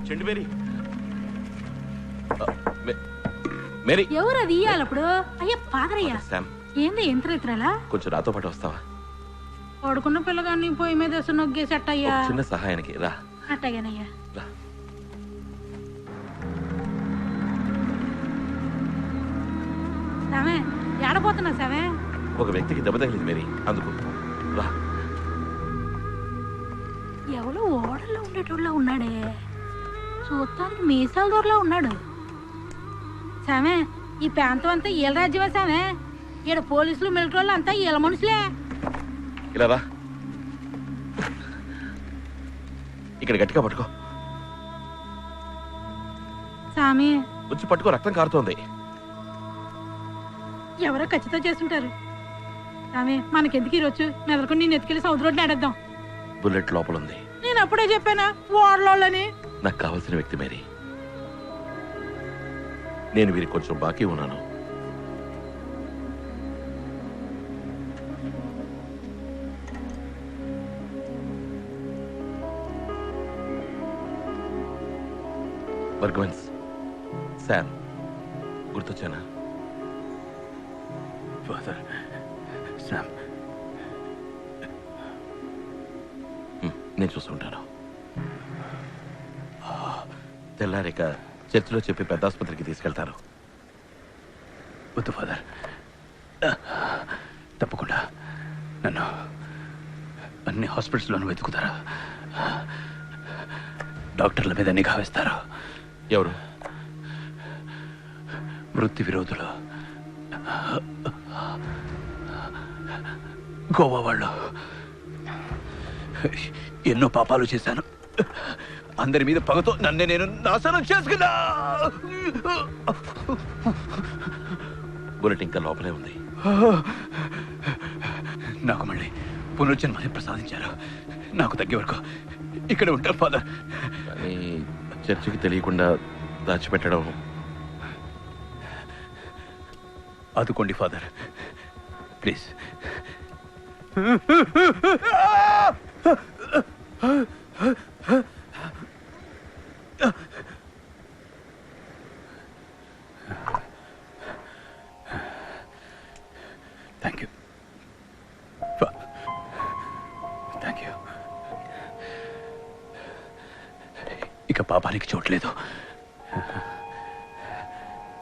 చెండు మేరీ మేరీ ఎవరు అది ఇయ్యాలప్పుడు అయ్యా పాదరయ్యా శామ్ ఏంది యంత్రిత్రాలా కొంచెం నాతో పాటు వస్తావా? పడుకున్న పిల్లగాన్ని పొయ్యి మీద వేసి నొగ్గేసట్టయ్యా. చిన్న సహాయానికి రా. అట్టగానయ్యా. సామే ఏడపోతున్నా సామే? ఒక వ్యక్తికి దెబ్బ తగిలింది మేరీ, అందుకు రా. ఎవరో ఓడల్లో ఉండేటోళ్ళ ఉన్నాడే, చూస్తానికి మీసాల దూరలో ఉన్నాడు. సామే ఈ ప్రాంతం అంతా ఈల రాజ్యమా సామే? ఈడ పోలీసులు మిలిటరీ వాళ్ళు అంతా ఈల మనుషులే. ఇలా రా, ఇక్కడ గట్టిగా పట్టుకో. సామి వచ్చి పట్టుకో, రక్తం కారుతోంది. ఎవరో ఖచ్చితంగా చేస్తుంటారు. సామి మనకెందుకు ఈరోజు మెదలుకొని నేను ఎత్తుకెళ్ళి సౌద్ రోడ్ని ఆడేద్దాం. బుల్లెట్ లోపల ఉంది. నేను అప్పుడే చెప్పానా ఓడలోళ్ళని? నాకు కావాల్సిన వ్యక్తి మేరీ. నేను వీరికి కొంచెం బాకీ ఉన్నాను. బర్గ్వన్స్, శామ్ గుర్తొచ్చానా? ఫాదర్, శామ్ నేను చూస్తుంటాను. తెల్లారిక చర్చిలో చెప్పి పెద్ద ఆసుపత్రికి తీసుకెళ్తారు. వద్దు ఫాదర్, తప్పకుండా నన్ను అన్ని హాస్పిటల్స్లోనూ వెతుకుతారా? డాక్టర్ల మీద నిఘా వేస్తారు. ఎవరు? వృత్తి విరోధులు, గోవా వాళ్ళు. ఎన్నో పాపాలు చేశాను, అందరి మీద పగతో నన్నే నేను నాశనం చేసుకున్నా. బుల్లెట్ ఇంకా లోపలే ఉంది. నాకు మళ్ళీ పునర్జన్మని ప్రసాదించారు. నాకు తగ్గే వరకు ఇక్కడ ఉంటాను ఫాదర్. కానీ చర్చికి తెలియకుండా దాచిపెట్టడం. ఆదుకోండి father, please. Thank you, thank you. ఇక పాపానికి చోట్లేదు.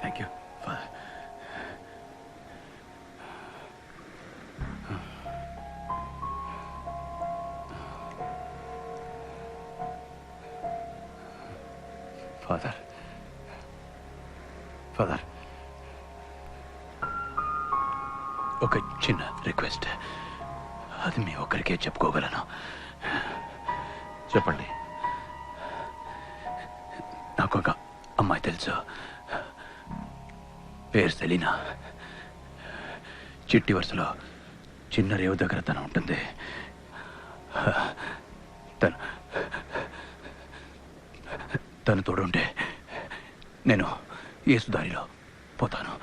Thank you father. Father, father, ఒక చిన్న రిక్వెస్ట్. అది మీ ఒక్కరికే చెప్పుకోగలను. చెప్పండి. నాకు ఒక అమ్మాయి తెలుసు, పేరు సెలీనా. చిట్టి వరుసలో చిన్న రేవు దగ్గర తను ఉంటుంది. తను తోడుంటే నేను యేసుదారిలో పోతాను.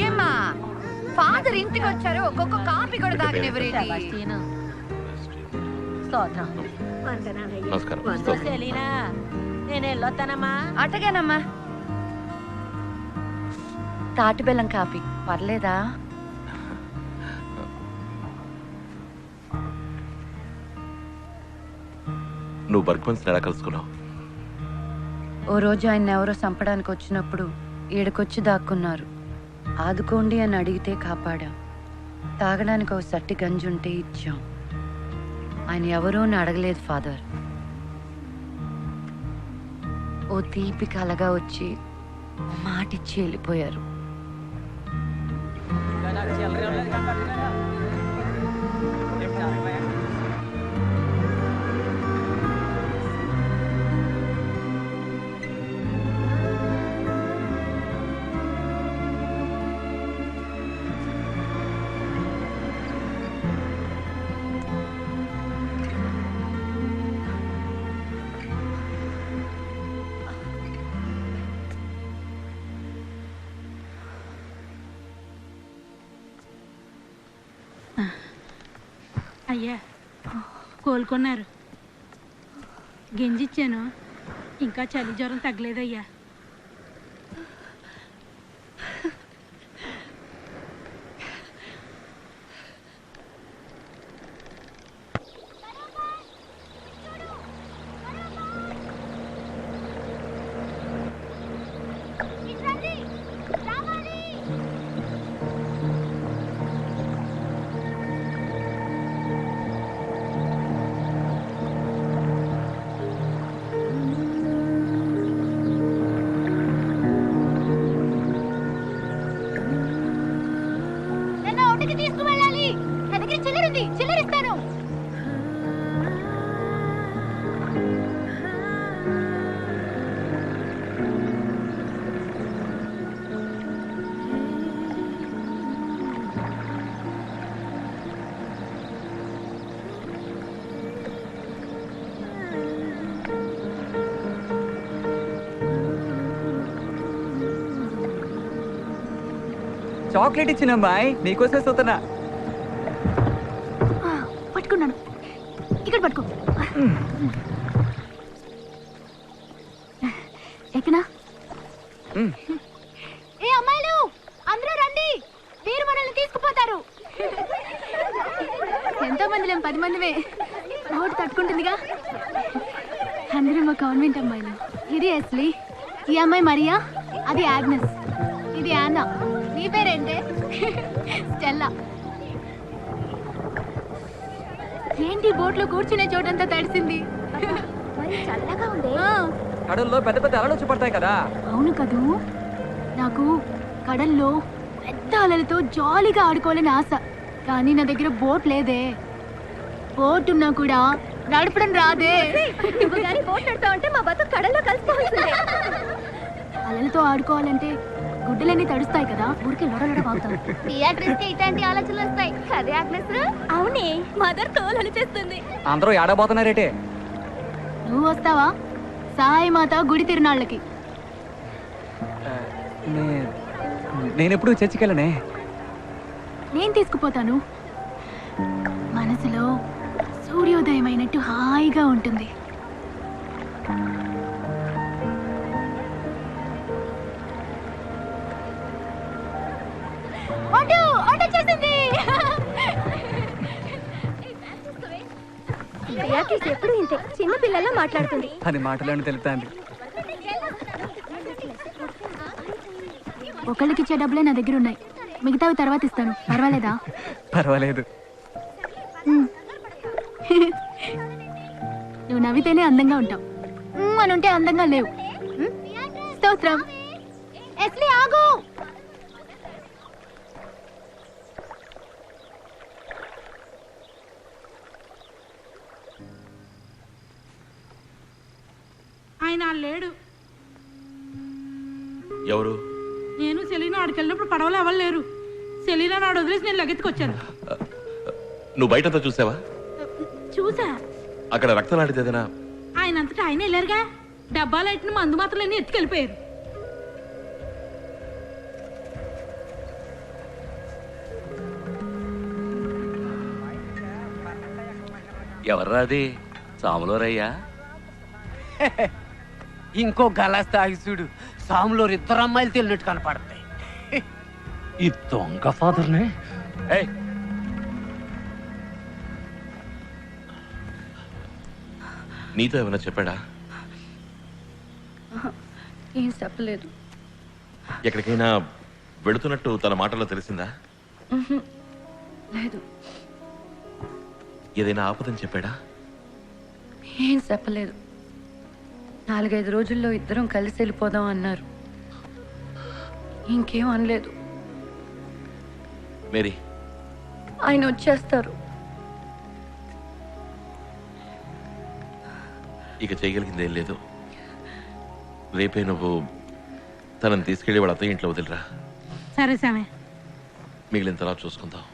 ఏమ్మా ఫాదర్ ఇంట్లో కొద్దిగా వచ్చారు ఒక్కొక్క కాపీ కూడా తాగనివ్వరేంటి నమస్కారం. అట్టగానమ్మా తాటి బెల్లం కాపీ పర్లేదా? నువ్వు బర్గ్మన్స్ ఎలా కలుసుకున్నావు? ఓ రోజు ఆయన ఎవరో చంపడానికి వచ్చినప్పుడు ఈడకొచ్చి దాక్కున్నారు. ఆదుకోండి అని అడిగితే కాపాడాం. తాగడానికి ఒక సట్టి గంజి ఉంటే ఇచ్చాం. ఆయన ఎవరో అని అడగలేదు ఫాదర్. ఓ తీపి కలగా వచ్చి మాటిచ్చి వెళ్ళిపోయారు. అయ్యా కోలుకున్నారు. గింజిచ్చాను, ఇంకా చలి జ్వరం తగ్గలేదయ్యా. తీసుకువెళ్ళాలి. నా దగ్గర చిల్లరుంది, చిల్లరిస్తాను. చాక్లెట్ ఇచ్చిన అమ్మాయి నీకోసమే చూస్తున్నా. పట్టుకున్నాను, ఇక్కడ పట్టుకో. ఎక్కనా? ఏ అమ్మాయిలు అందరూ రండి, మీరు మనల్ని తీసుకుపోతారు. ఎంతో మంది లేం, 10 మందివే. రోడ్డు తట్టుకుంటుందిగా. అందరూ మా కాన్వెంట్ అమ్మాయిలు. ఇది ఎస్లీ, ఈ అమ్మాయి మరియా, అది ఆగ్నెస్, ఇది యానా. నీ పేరేంటే? స్టెల్లా. ఏంటి బోట్లో కూర్చునే చోటంతా తడిసింది. చల్లగా ఉంది. కడల్లో పెద్ద పెద్ద అలలు వచ్చి పడతాయి కదా. అవును కదూ. నాకు కడల్లో పెద్ద అలలతో జాలీగా ఆడుకోవాలని ఆశ. కానీ నా దగ్గర బోట్ లేదే. బోట్ ఉన్నా కూడా నడపడం రాదే. మా బతుకు కడల్లో కలిసిపోతుంది. అలలతో ఆడుకోవాలంటే గుడ్డలన్నీ తడుస్తాయి కదా. ఊరికి లొడలొడ వాగుతాం. ఇట్లాంటి ఆలోచనలు వస్తాయి. అదే ఆగ్నెస్. అవునే, మదర్ తోలు చేస్తుంది. అందరూ ఏడబోతున్నారేటే. నువ్వు వస్తావా సాయి మాత గుడి తిరునాళ్ళకి? నేనెప్పుడు చర్చికి వెళ్ళనే. నేను తీసుకుపోతాను. మనసులో సూర్యోదయం అయినట్టు హాయిగా ఉంటుంది. ఎప్పుడు ఇంతే చిన్న పిల్లల్లో మాట్లాడుతుంది. అని మాటలను తెలుతాంది. ఒకళ్ళకి ఇచ్చే డబ్బులే నా దగ్గర ఉన్నాయి. మిగతావి తర్వాత ఇస్తాను. పర్వాలేదా? పర్వాలేదు. నువ్వు నవ్వితేనే అందంగా ఉంటావు. అని ఉంటే అందంగా లేవు. స్తోత్రం. ఎస్లీ ఆగు. ఆయన లేడు. ఎవరు? నేను సెలీనా ఆడికి వెళ్ళినప్పుడు పడవలో ఎవరు లేరు. సెలీనా నాడు వదిలేసి నేను లగెత్తుకొచ్చాను. నువ్వు బయటంతా చూసావా? చూసా. అక్కడ రక్తం లాంటిది ఏదైనా? ఆయన అంతటా ఆయన వెళ్ళారుగా. డబ్బాలు ఎట్టిన మందు మాత్రలన్నీ ఎత్తుకెళ్ళిపోయారు. ఎవర్రాది సాములోరయ్యా? ఇంకో గలాస్ తాగి చూడు, సాములో ఇద్దరు అమ్మాయిలు తెలినట్టు కనపడతాయి. ఈ దొంగ ఫాదర్నే నీతో ఏమైనా చెప్పాడా? ఏం చెప్పలేదు. ఎక్కడికైనా వెళుతున్నట్టు తన మాటల్లో తెలిసిందా? లేదు. ఏదైనా ఆపదని చెప్పాడా? ఏం చెప్పలేదు. 4-5 రోజుల్లో ఇద్దరం కలిసి వెళ్ళిపోదాం అన్నారు. ఇంకేం అనలేదు. మేరీ, ఆయన వచ్చేస్తారు. ఇక చేయగలిగిందేం లేదు. రేపే నువ్వు తనని తీసుకెళ్ళి వాళ్ళ అత్తయ్య ఇంట్లో వదిలిరా. సరే సామే. మిగిలిన తర్వాత చూసుకుందాం.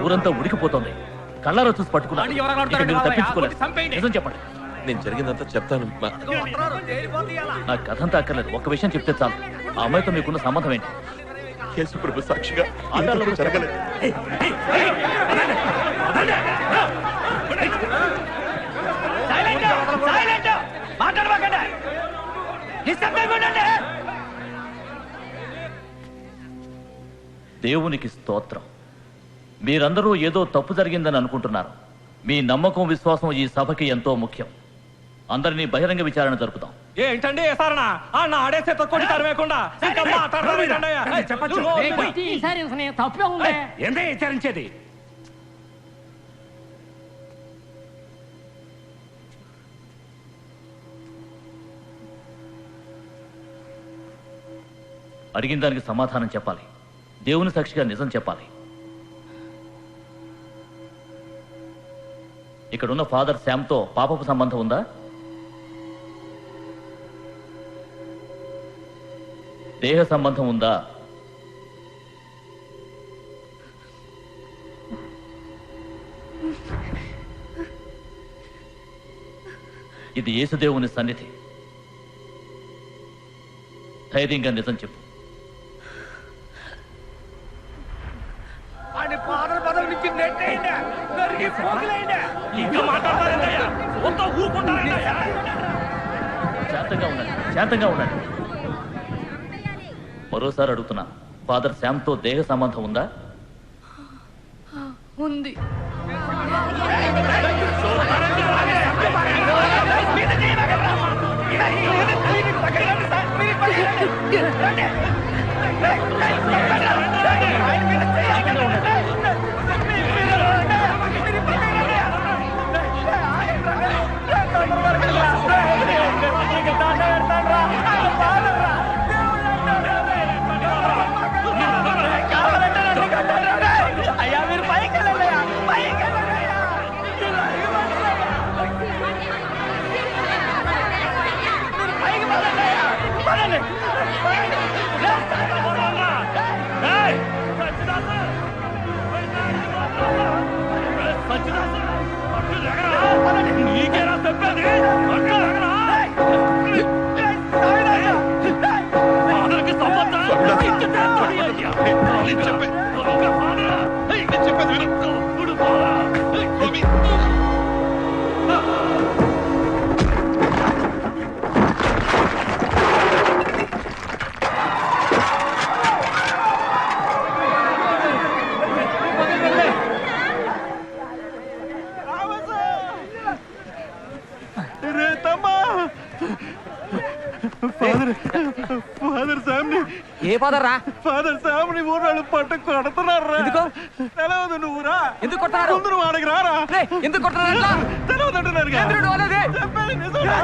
ఊరంతా ఉడికిపోతుంది. కళ్ళారా చూసి పట్టుకున్నాను. నిజం చెప్పండి. నేను జరిగిందంతా చెప్తాను. నా కథ అంతా అక్కర్లేదు. ఒక్క విషయం చెప్తే చాలు. ఆ అమ్మాయితో మీకున్న సంబంధం ఏంటి? యేసు ప్రభు సాక్షిగా జరగలేదు. దేవునికి స్తోత్రం. మీరందరూ ఏదో తప్పు జరిగిందని అనుకుంటున్నారు. మీ నమ్మకం, విశ్వాసం ఈ సభకి ఎంతో ముఖ్యం. అందరినీ బహిరంగ విచారణ జరుపుతాం. ఏంటండి సారణ ఆడేసే తక్కువ లేకుండా తప్పే ఉంది. ఏందే విచారించేది? అడిగిన దానికి సమాధానం చెప్పాలి. దేవుని సాక్షిగా నిజం చెప్పాలి. ఇక్కడున్న ఫాదర్ శామ్తో పాపపు సంబంధం ఉందా? దేహ సంబంధం ఉందా? ఇది యేసుదేవుని సన్నిధి. ధైర్యంగా నిజం చెప్పు. శాంతంగా ఉండండి. మరోసారి అడుగుతున్నా, ఫాదర్ శామ్తో దేహ సంబంధం ఉందా? ఉంది. అయ్యా మీరు పైకి వెళ్ళండి. ఫాదర్ సామ్ని ఏ ఫాదర్ రా? ఫాదర్ సామ్ని ఊరాళ్ళు పట్టు కొడుతున్నారు రా. ఎందుకో? తెలవదు నువ్వు రా. ఎందుకు కొడతారు? ముందు నువ్వు ఆడకి రారా. ఎందుకు కొడతారు? తెలవదు అంటున్నారు చెప్పేది నిజంరా.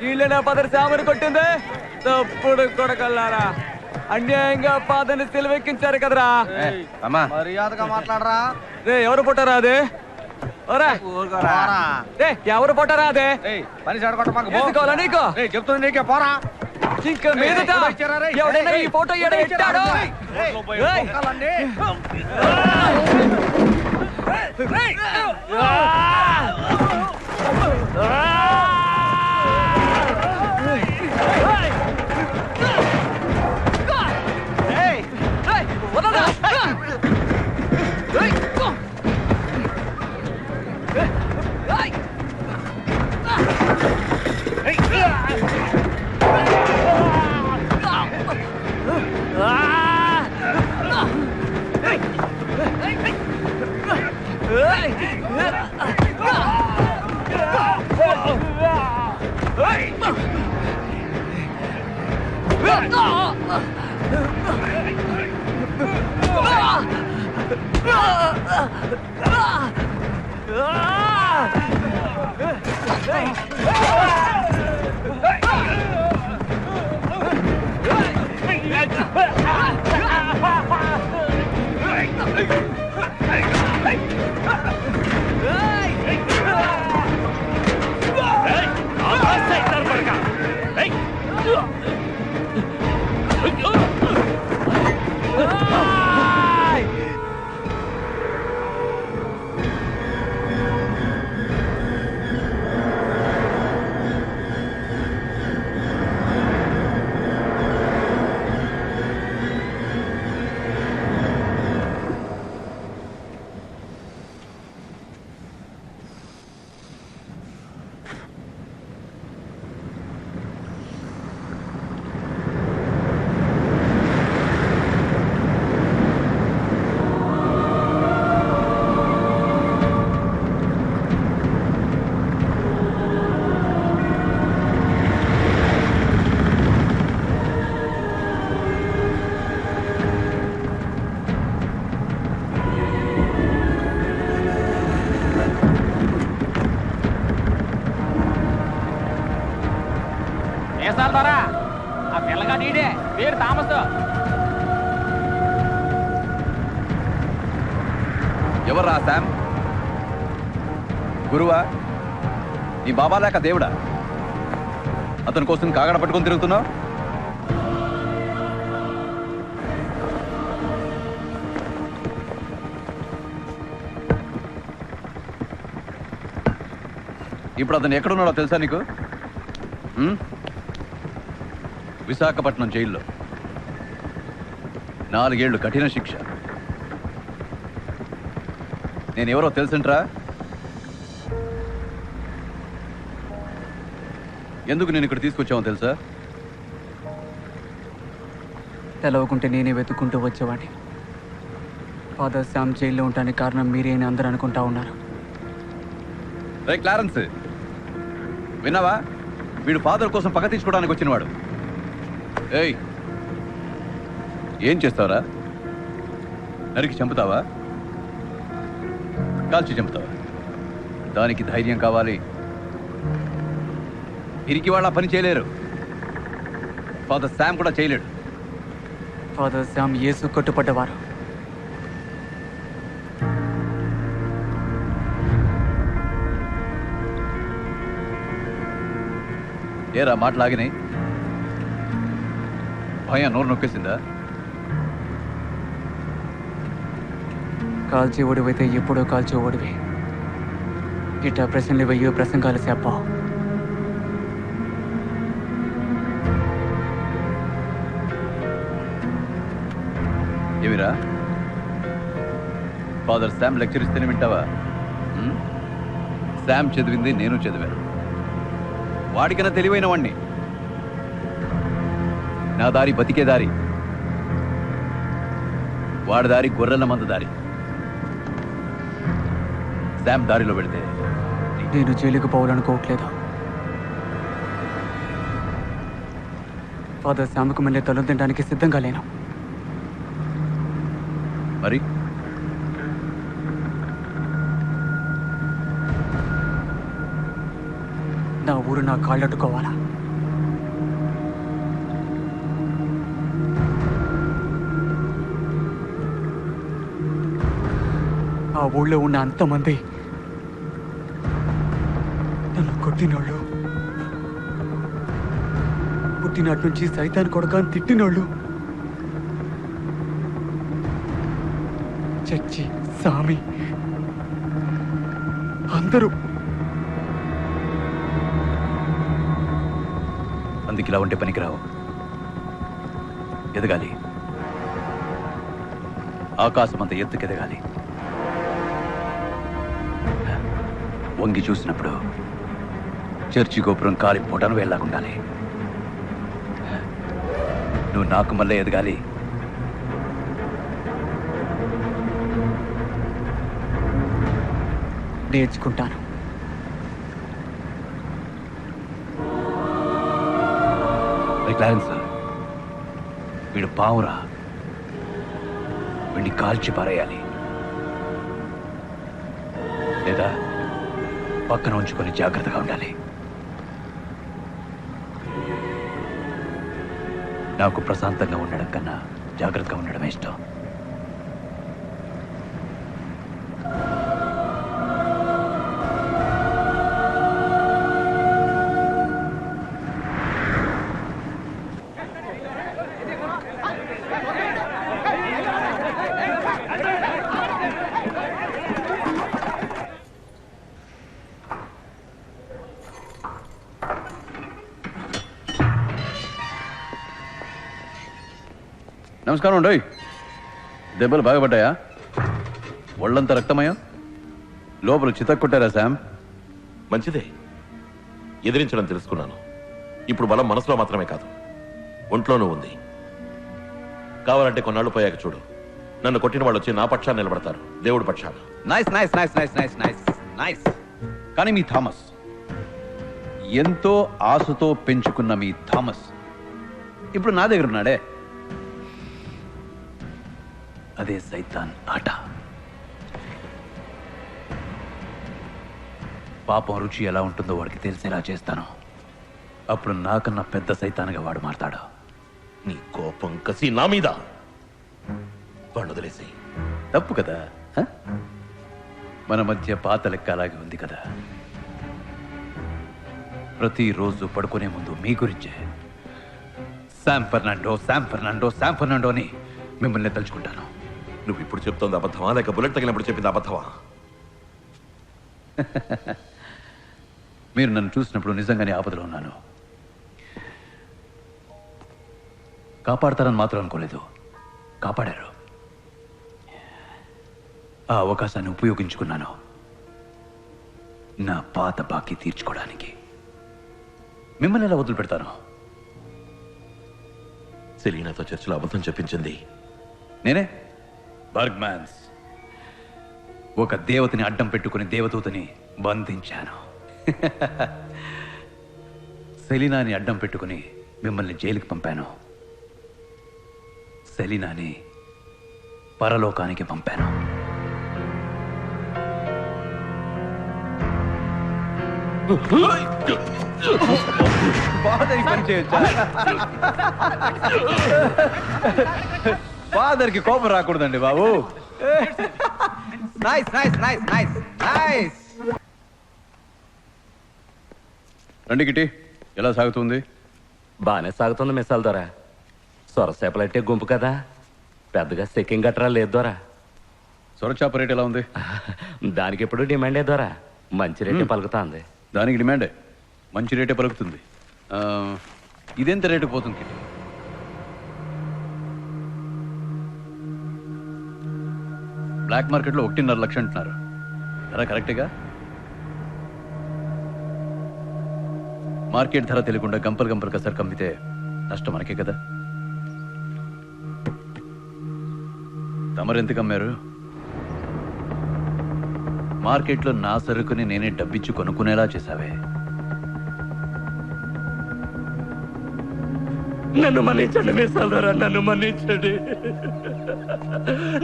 వీళ్ళనా ఫాదర్ సామని కొట్టింది? తప్పుడు కొడకల్లారా, అన్యాయంగా ఫాదర్ని సెలవెక్కించారు కదరా. మర్యాదగా మాట్లాడరా. రే ఎవరు పుట్టారా అదే? ఎవరు పుట్టారా అదే? పని తీసుకోవాలా నీకు? చెప్తుంది నీకే పోరా. ఇంకా మీదట ఎవడైనా ఈ ఫోటో ఎడబెట్టాడో ఆ పిల్లగా నీడే పేరు థామస్. ఎవర్రా శామ్? గురువా? నీ బాబా లేక దేవుడా? అతని కోసం కాగడ పట్టుకొని తిరుగుతున్నావు? ఇప్పుడు అతను ఎక్కడున్నాడో తెలుసా నీకు? విశాఖపట్నం జైల్లో 4 ఏళ్లు కఠిన శిక్ష. నేనెవరో తెలుసుంట్రా? ఎందుకు నేను ఇక్కడ తీసుకొచ్చామో తెలుసా? తెలవకుంటే నేనే వెతుక్కుంటూ వచ్చేవాడిని. ఫాదర్ శామ్ జైల్లో ఉండడానికి కారణం మీరే అని అందరూ అనుకుంటా ఉన్నారు. రే క్లారెన్స్, విన్నావా? వీడు ఫాదర్ కోసం పగ తీసుకోవడానికి వచ్చినవాడు. ఏయ్, ఏం చేస్తావరా? నరికి చంపుతావా? కాల్చి చంపుతావా? దానికి ధైర్యం కావాలి. ఇరికి వాళ్ళ పని చేయలేరు. ఫాదర్ శామ్ కూడా చేయలేడు. ఫాదర్ శామ్ యేసు కట్టుపడ్డవారు. ఏరా మాటలాగినాయి? భయం నోరు నొక్కేసిందా? కాల్చి ఓడివైతే ఎప్పుడో కాల్చి ఓడివి. ఇట్టా ప్రశ్నలు వెయ్యో ప్రసంగాలు చెప్పా. ఏమిరా, ఫాదర్ శామ్ లెక్చర్ ఇస్తేనే వింటావా? శామ్ చదివింది నేను చదివాను. వాడికన్నా తెలివైన వాణ్ణి. నా దారి బతికే దారి, వాడి దారి గొర్రెల మంద దారి. శామ్ దారిలో పెడితే నేను జైలుకు పోవాలనుకోవట్లేదు. ఫాదర్ శామ్కు మళ్ళీ తల తినడానికి సిద్ధంగా లేను. మరి నా ఊరు నా కాళ్ళట్టుకోవాలా? ఆ ఊళ్ళో ఉన్న అంతమంది నన్ను కొట్టినోళ్ళు, పుట్టినట్టు నుంచి సైతాన్ కొడకాన్ని తిట్టినోళ్ళు, చచ్చి సామి అందరూ. అందుకు ఇలా ఉంటే పనికిరావు. ఎదగాలి. ఆకాశం అంత ఎత్తుకెదగాలి. వంగి చూసినప్పుడు చర్చి గోపురం కాలిపోవటాను వెళ్ళాకుండాలి. నువ్వు నాకు మళ్ళీ ఎదగాలి. నేర్చుకుంటాను. క్లారెన్స్, వీడు పావురా. వీడిని కాల్చి పారేయాలి, లేదా పక్కన ఉంచుకొని జాగ్రత్తగా ఉండాలి. నాకు ప్రశాంతంగా ఉండడం కన్నా జాగ్రత్తగా ఉండడమే ఇష్టం. నమస్కారం అండి. దెబ్బలు బాగా పడ్డాయా? ఒళ్ళంతా రక్తమయ్యా? లోపల చితక్కొట్టారా శామ్? మంచిదే, ఎదిరించడం తెలుసుకున్నాను. ఇప్పుడు బలం మనసులో మాత్రమే కాదు, ఒంట్లోనూ ఉంది. కావాలంటే కొన్నాళ్ళు పోయాక చూడు, నన్ను కొట్టిన వాళ్ళు వచ్చి నా పక్షాన్ని నిలబడతారు, దేవుడి పక్షాన. Nice nice nice nice nice nice nice. కానీ మీ థామస్, ఎంతో ఆశతో పెంచుకున్న మీ థామస్ ఇప్పుడు నా దగ్గర ఉన్నాడే. అదే సైతాన్ ఆట. పాపం రుచి ఎలా ఉంటుందో వాడికి తెలిసేలా చేస్తాను. అప్పుడు నాకన్నా పెద్ద సైతాన్గా వాడు మారతాడు. నీ కోపం కసి నా మీద వాడు వదిలేసి. తప్పు కదా? మన మధ్య పాత లెక్క అలాగే ఉంది కదా. ప్రతిరోజు పడుకునే ముందు మీ గురించే Sam Fernando Sam Fernando Sam Fernando అని మిమ్మల్ని తలుచుకుంటాను. నువ్వు ఇప్పుడు చెప్తోంది అబద్ధమా, లేక బుల్లెట్ తగిలినప్పుడు చెప్పింది అబద్ధమా? మీరు నన్ను చూసినప్పుడు నిజంగానే ఆపదలో ఉన్నాను. కాపాడతారని మాత్రం అనుకోలేదు. కాపాడారు. ఆ అవకాశాన్ని ఉపయోగించుకున్నాను, నా పాత బాకీ తీర్చుకోవడానికి. మిమ్మల్ని ఎలా వదిలిపెడతాను? సెలీనాతో చర్చలో అబద్ధం చెప్పించింది నేనే. బర్గ్మాన్స్ ఒక దేవతని అడ్డం పెట్టుకుని దేవదూతని బంధించాను. సెలీనాని అడ్డం పెట్టుకుని మిమ్మల్ని జైలుకి పంపాను. సెలీనాని పరలోకానికి పంపాను. ఫాదర్కి కోపం రాకూడదండి బాబు. Nice nice nice nice nice. రండి కిటి, ఎలా సాగుతుంది? బాగానే సాగుతుంది మిసాల్ దొరా. సొరసేపలట్టే గుంపు కదా, పెద్దగా సెక్కింగ్ గట్రా లేదు దొరా. సొరచాప రేట్ ఎలా ఉంది? దానికి ఎప్పుడు డిమాండే దొరా, మంచి రేటే పలుకుతాంది. దానికి డిమాండే, మంచి రేటే పలుకుతుంది. ఇదెంత రేటు పోతుంది కిటి? బ్లాక్ మార్కెట్లో 1.5 లక్షలు అంటున్నారు. ధర కరెక్ట్గా? మార్కెట్ ధర తెలియకుండా గంపలు గంపలు కసరు కమ్మితే నష్టం మనకే కదా. తమరెందుకు అమ్మారు? మార్కెట్లో నా సరుకుని నేనే డబ్బిచ్చి కొనుక్కునేలా చేశావే. నన్ను మన్నించండి మిసాల్ దొరా, నన్ను మన్నించండి.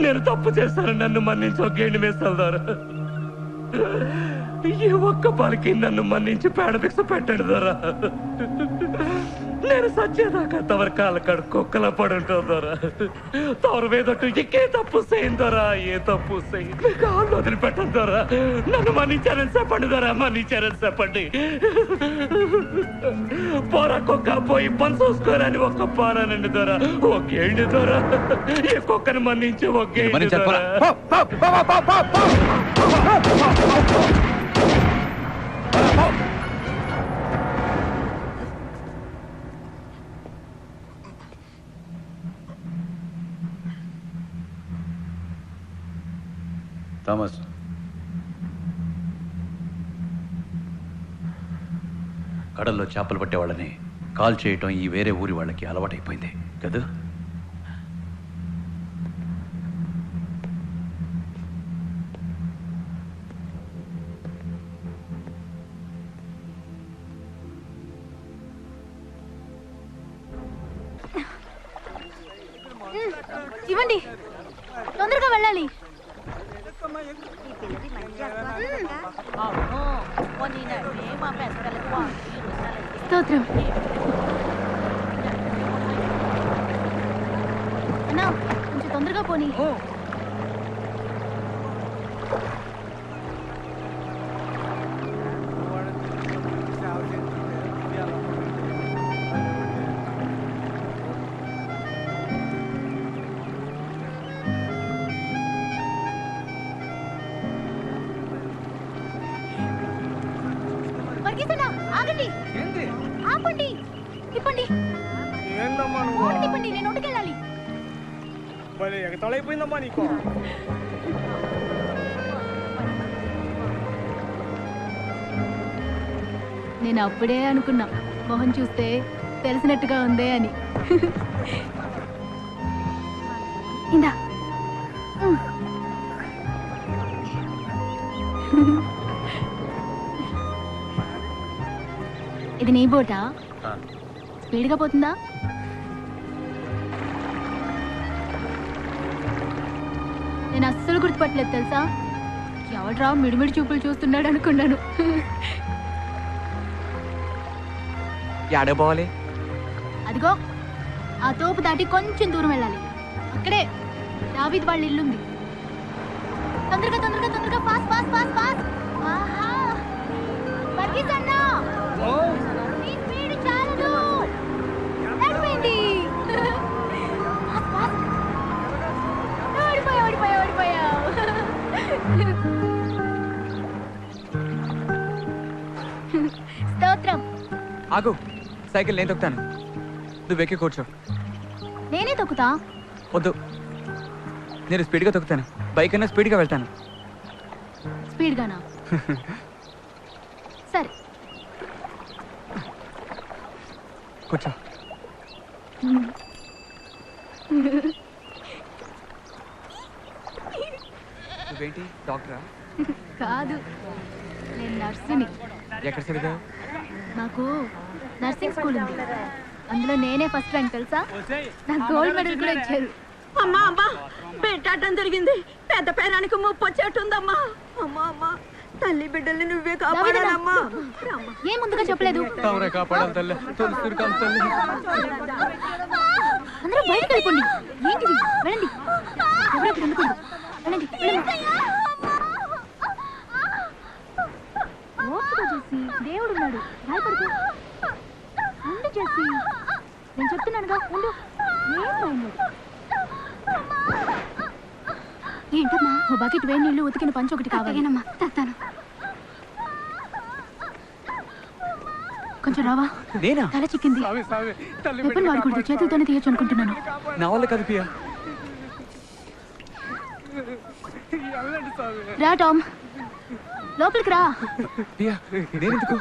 నేను తప్పు చేశాను, నన్ను మన్నించొగ్గేండి మిసాల్ దొరా. ఈ ఒక్క పలికి నన్ను మన్నించి పేడపిక్స పెట్టండి దొరా. నేను సచ్చేదాకా తవరి కాళ్ళ కాడ కుక్కలా పడుంటావు దొరా. తవరు వేదట్టు ఇంకే తప్పు చేయండి దొరా, ఏ తప్పు చేయి కాళ్ళు వదిలిపెట్టండి దొరా. నన్ను మన్నించారని చెప్పండి దొరా, మన్నించారని చెప్పండి. పోరా కుక్క పోయి పని చూసుకోరని ఒక్క పోరానండి దొరా. ఒకేండి దొరా, ఈ కుక్కని మన్నించి ఒకేండి దొరా. థామస్, కడల్లో చేపలు పట్టేవాళ్ళని కాల్ చేయటం ఈ వేరే ఊరి వాళ్ళకి అలవాటైపోయింది కదా. ఇవ్వండి, తొందరగా వెళ్ళాలి. స్తోత్రం. అన్నా, కొంచెం తొందరగా పోనీ. ఆగండి, ఆపండి, ఇప్పండి. నేను ఒంటికెళ్ళాలి. ఎగతాళైపోయిందమ్మా నీకు. నేను అప్పుడే అనుకున్నా, మొహం చూస్తే తెలిసినట్టుగా ఉందే అని. ఇందా. ఇది నీ బోటా? స్పీడ్గా పోతుందా? నేను అస్సలు గుర్తుపట్టలేదు తెలుసా. ఎవడ్రా మిడిమిడి చూపులు చూస్తున్నాడు అనుకున్నాను. పోవాలి? అదిగో ఆ తోపు దాటి కొంచెం దూరం వెళ్ళాలి. అక్కడే దావీద్ వాళ్ళ ఇల్లుంది. తొందరగా తొందరగా తొందరగా, ఫాస్ట్ ఫాస్ట్ ఫాస్ట్ ఫాస్ట్. ఆహా, పరిగెత్తన్నా. నీ స్పీడ్ చాలదు. నడిపోయింది. ఓడిపోయావు. స్తోత్రం. ఆగు, సైకిల్ నేను తొక్కుతాను, నువ్వు ఎక్కి కూర్చో. నేనే తొక్కుతా. వద్దు, నేను స్పీడ్గా తొక్కుతాను. బైక్ అయినా స్పీడ్గా వెళ్తాను. స్పీడ్గానా? సరే కూర్చో. నువ్వేంటి డాక్టరా? కాదు, నేను నర్సుని. ఎక్కడ చదివా? నాకు నర్సింగ్ స్కూల్ ఉంది, అందులో నేనే ఫస్ట్ ర్యాంక్ తెలుసా. నాకు గోల్డ్ మెడల్ కూడా ఇచ్చారు. అమ్మా అమ్మా, పెట్టాటం జరిగింది. పెద్ద పేరానికి ముప్పు వచ్చేట్టుందమ్మా. అమ్మా అమ్మా, తల్లి బిడ్డల్ని నువ్వే కాపాడాలమ్మా. ఏం ముందుగా చెప్పలేదు? అందరూ బయటకు వెళ్ళిపోండి. ఏంటిది? వెళ్ళండి. ఎవరు ఇక్కడ ఉండకూడదు. వెళ్ళండి, వెళ్ళండి. ఓపిక చేసి, దేవుడు ఉన్నాడు, భయపడుకో. ఉండు చేసి, నేను చెప్తున్నానుగా, ఉండు. ఏంటమ్మా? ఓ బకెట్ వేడి నీళ్ళు, ఉతికిన పంచు ఒకటి కావాలేనమ్మా. తెస్తాను. కొంచెం రావా? తల చిక్కింది. వెపన్ వాడకూడదు, చేతులతోనే తీయచ్చు అనుకుంటున్నాను. నా వల్ల కాదు పియా. రా టామ్, లోపలికి రా. పియా, నేనెందుకు?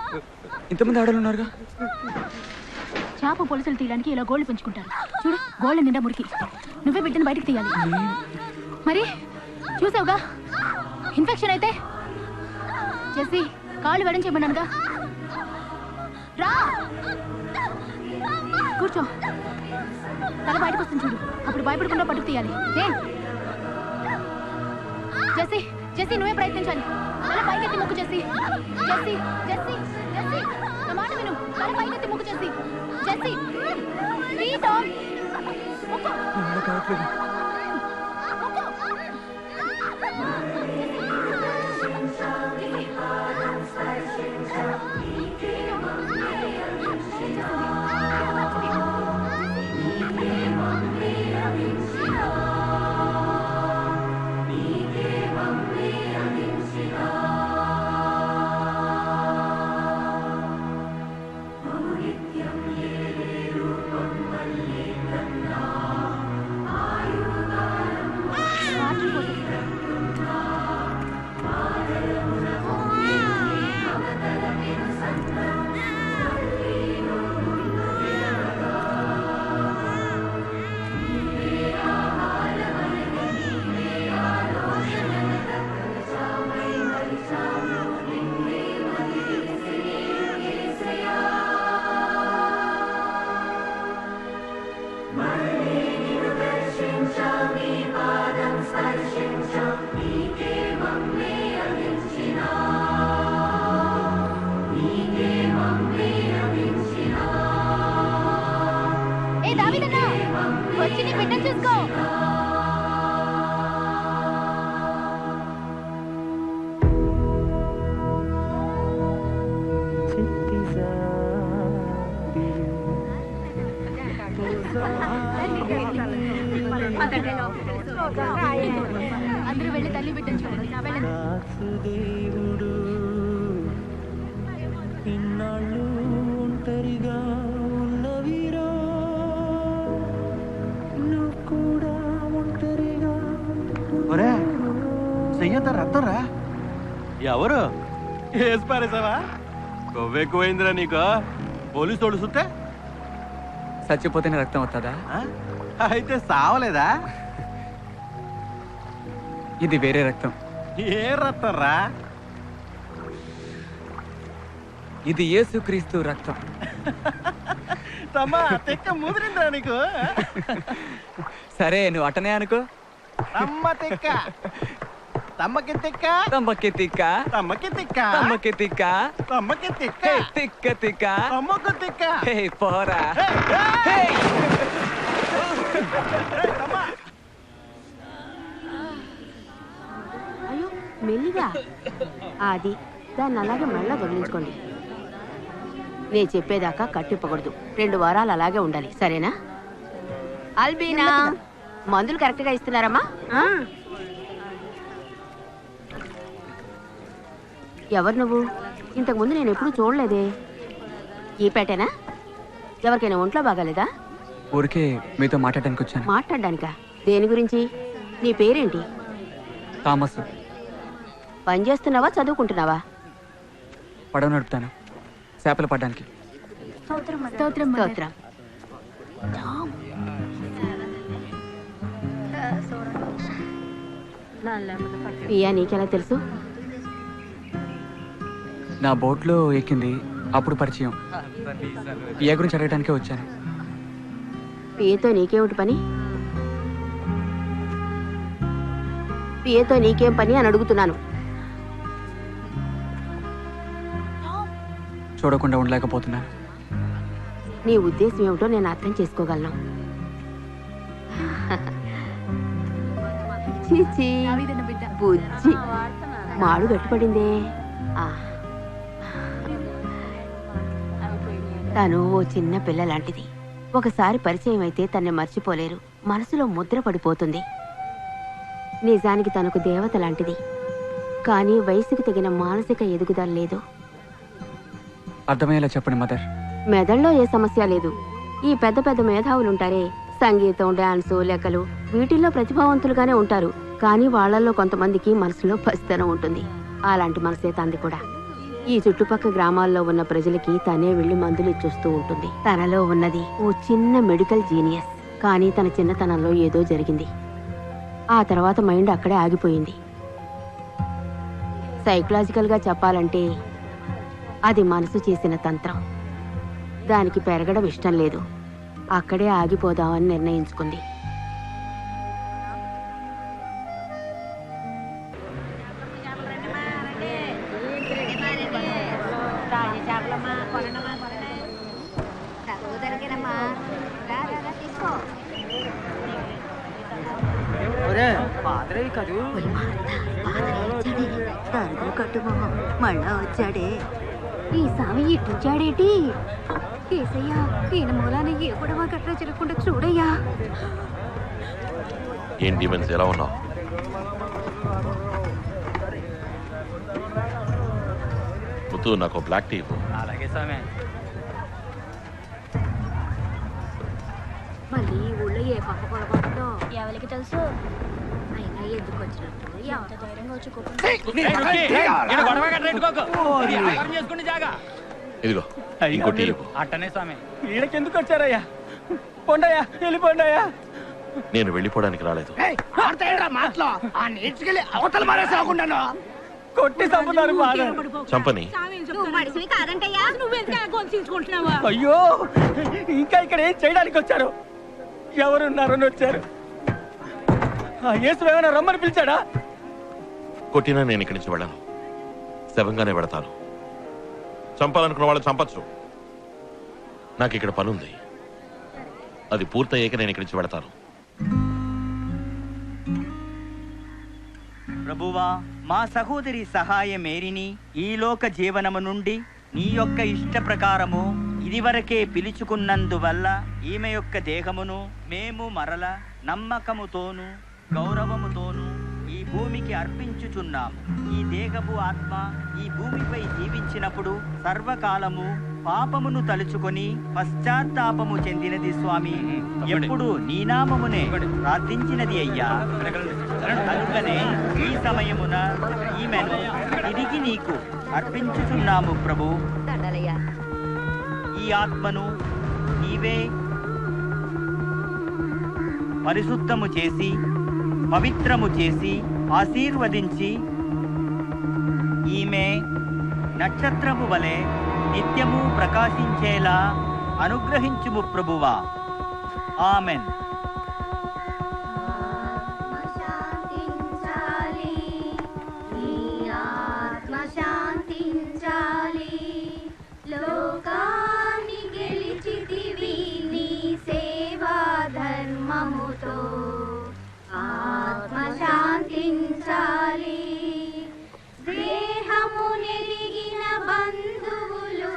ఇంతమంది ఆడలు ఉన్నారుగా. చేప పొలుసులు తీయడానికి ఇలా గోళ్ళు పెంచుకుంటారు. చూడు, గోళ్ళ నిండా మురికి. నువ్వే బిడ్డను బయటకు తీయాలి. మరి చూసావుగా, ఇన్ఫెక్షన్ అయితే చేసి కాళ్ళు వెడం చేయమన్నానుగా. రా, కూర్చో. తల బయటకు వస్తుంది చూడు, అప్పుడు భయపడకుండా పట్టుకు తీయాలి. జెస్సీ, జెస్సీ నువ్వే ప్రయత్నించాలి. తల పైకెత్తి ముక్కు చేసి. జెస్సీ, జెస్సీ, జెస్సీ నా మాట విను. తల పైకెత్తి ముక్కు చేసి. Jessie please Tom. వచ్చి నీ బిడ్డను చూసుకో. అందరూ వెళ్ళి తల్లి బిడ్డను చూడండి. ఇన్నాళ్ళు ఒంటరిగా ఉన్నవిరా, నువ్వు కూడా ఒంటరిగా. ఒరే చెయ్యంత రక్తరా? ఎవరు వేసి పారేసావా? కొవ్వెక్కువైందిరా నీకు. పోలీసు వాళ్ళు చూస్తే చచ్చిపోతేనే రక్తం అవుతుందా? అయితే సావలేదా? ఇది వేరే రక్తం. ఏ రక్తం రా? ఇది యేసుక్రీస్తు రక్తం. తమ్మా తెక్క ముదిరిందా నీకు? సరే నువ్వు అటనే అనుకో. తమ్మ తెక్క, తమ్మకి తెక్క, తమ్మకి తిక్క, తమ్మకి తిక్క, తమ్మకి తిక్క, తమ్మకి తిక్క, తిక్క తిక్క, తమ్మకు తిక్క. హే పోరా. అయ్యో మెల్లిగా, అది దాన్ని అలాగే మళ్ళా గమనించుకోండి. నేను చెప్పేదాకా కట్టిప్పకూడదు. 2 వారాలు అలాగే ఉండాలి, సరేనా? అల్బీనా, మందులు కరెక్ట్గా ఇస్తున్నారమ్మా? ఎవరు నువ్వు? ఇంతకుముందు నేను ఎప్పుడూ చూడలేదే. ఈ పేటేనా? ఎవరికైనా ఒంట్లో బాగాలేదా? ఊరికే మీతో మాట్లాడడానికి వచ్చాను. మాట్లాడడానికా? దేని గురించి? నీ పేరేంటి? థామస్. పని చేస్తున్నావా, చదువుకుంటున్నావా? పడవ నడుపుతాను, చేపలు పడ్డానికి. స్తోత్రం. పియా నీకెలా తెలుసు? నా బోట్లో ఎక్కింది, అప్పుడు పరిచయం. పియా గురించి అడగడానికే వచ్చాను. పియతో నీకేమిటి పని? పియతో నీకేం పని అని అడుగుతున్నాను. చూడకుండా ఉండలేకపోతున్నాను. నీ ఉద్దేశం ఏమిటో నేను అర్థం చేసుకోగలను. చీచీ, బుజ్జి మాడు గట్టిపడిందే. తను ఓ చిన్న పిల్ల లాంటిది. ఒకసారి పరిచయం అయితే తన్ని మర్చిపోలేరు, మనసులో ముద్ర పడిపోతుంది. నిజానికి తనకు దేవత లాంటిది, కానీ వయసుకు తగిన మానసిక ఎదుగుదల లేదు. అర్థమయ్యేలా చెప్పండి మదర్. మెదడులో ఏ సమస్య లేదు. ఈ పెద్ద పెద్ద మేధావులుంటారే, సంగీతం, డాన్సు, లెక్కలు, వీటిల్లో ప్రతిభావంతులుగానే ఉంటారు. కానీ వాళ్లలో కొంతమందికి మనసులో పసితనం ఉంటుంది. అలాంటి మనసే తంది కూడా. ఈ చుట్టుపక్కల గ్రామాల్లో ఉన్న ప్రజలకి తనే వెళ్లి మందులు ఇచ్చొస్తూ ఉంటుంది. తనలో ఉన్నది ఓ చిన్న మెడికల్ జీనియస్. కానీ తన చిన్నతనంలో ఏదో జరిగింది. ఆ తర్వాత మైండ్ అక్కడే ఆగిపోయింది. సైకలాజికల్ గా చెప్పాలంటే అది మనసు చేసిన తంత్రం. దానికి పెరగడం ఇష్టం లేదు. అక్కడే ఆగిపోదామని నిర్ణయించుకుంది. మళ్ళా వచ్చాడే ఈ సామి ఇట్టుంచాడేటి? కేసయ్యా, ఈయన మూలాన ఏ గొడవ గట్రా జరగకుండా చూడయ్యా. ఏం డిమెన్స్, ఎలా ఉన్నావు? ముత్తు, నాకు బ్లాక్ టీ ఇవ్వు. అలాగే సామే. మళ్ళీ ఈ ఊళ్ళో ఏ పక్క పొరపాటులో ఎవరికి తెలుసు? అయినా ఎందుకు వచ్చినట్టు ఎంత ధైర్యంగా వచ్చి ఇదిగో ఇంకో టీ ఇవ్వు. అట్టనే స్వామి. వీళ్ళకెందుకు వచ్చారయ్యా? పొండయ్యా, వెళ్ళిపోండయ్యా. నేను వెళ్ళిపోవడానికి రాలేదు. కొట్టి చంపుతారు. చంపని. అయ్యో, ఇంకా ఇక్కడ ఏం చేయడానికి వచ్చారు? ఎవరున్నారని వచ్చారు? యేసు ఏమైనా రమ్మని పిలిచాడా? కొట్టినా నేను ఇక్కడి నుంచి వెళ్ళను. శవంగానే వెడతాను. చంపాలనుకున్న వాళ్ళు చంపచ్చు. నాకు ఇక్కడ పనుంది. అది పూర్తయ్యాక నేను ఇక్కడి నుంచి వెడతాను. ప్రభువా, మా సహోదరి సహాయ మేరిని ఈ లోక జీవనము నుండి నీ యొక్క ఇష్ట ప్రకారము ఇదివరకే పిలుచుకున్నందువల్ల ఈమె యొక్క దేహమును మేము మరల నమ్మకముతోను గౌరవముతోను ఈ భూమికి అర్పించుచున్నాము. ఈ దేహపు ఆత్మ ఈ భూమిపై జీవించినప్పుడు సర్వకాలము పాపమును తలుచుకొని పశ్చాత్తాపము చెందినది స్వామి. ఎప్పుడు నీ నామమునే ప్రార్థించినది అయ్యా. కనుకనే ఈ సమయమున ఈమెను తిరిగి నీకు అర్పించుచున్నాము ప్రభు. ఈ ఆత్మను నీవే పరిశుద్ధము చేసి పవిత్రము చేసి ఆశీర్వదించి ఈమె నక్షత్రము వలె నిత్యము ప్రకాశించేలా అనుగ్రహించుము ప్రభువా. ఆమెన్. లోకాన్ని గెలిచితివి నీ సేవా ధర్మముతో. ఆత్మ శాంతించాలి. దేహము నెరిగిన బంధువులు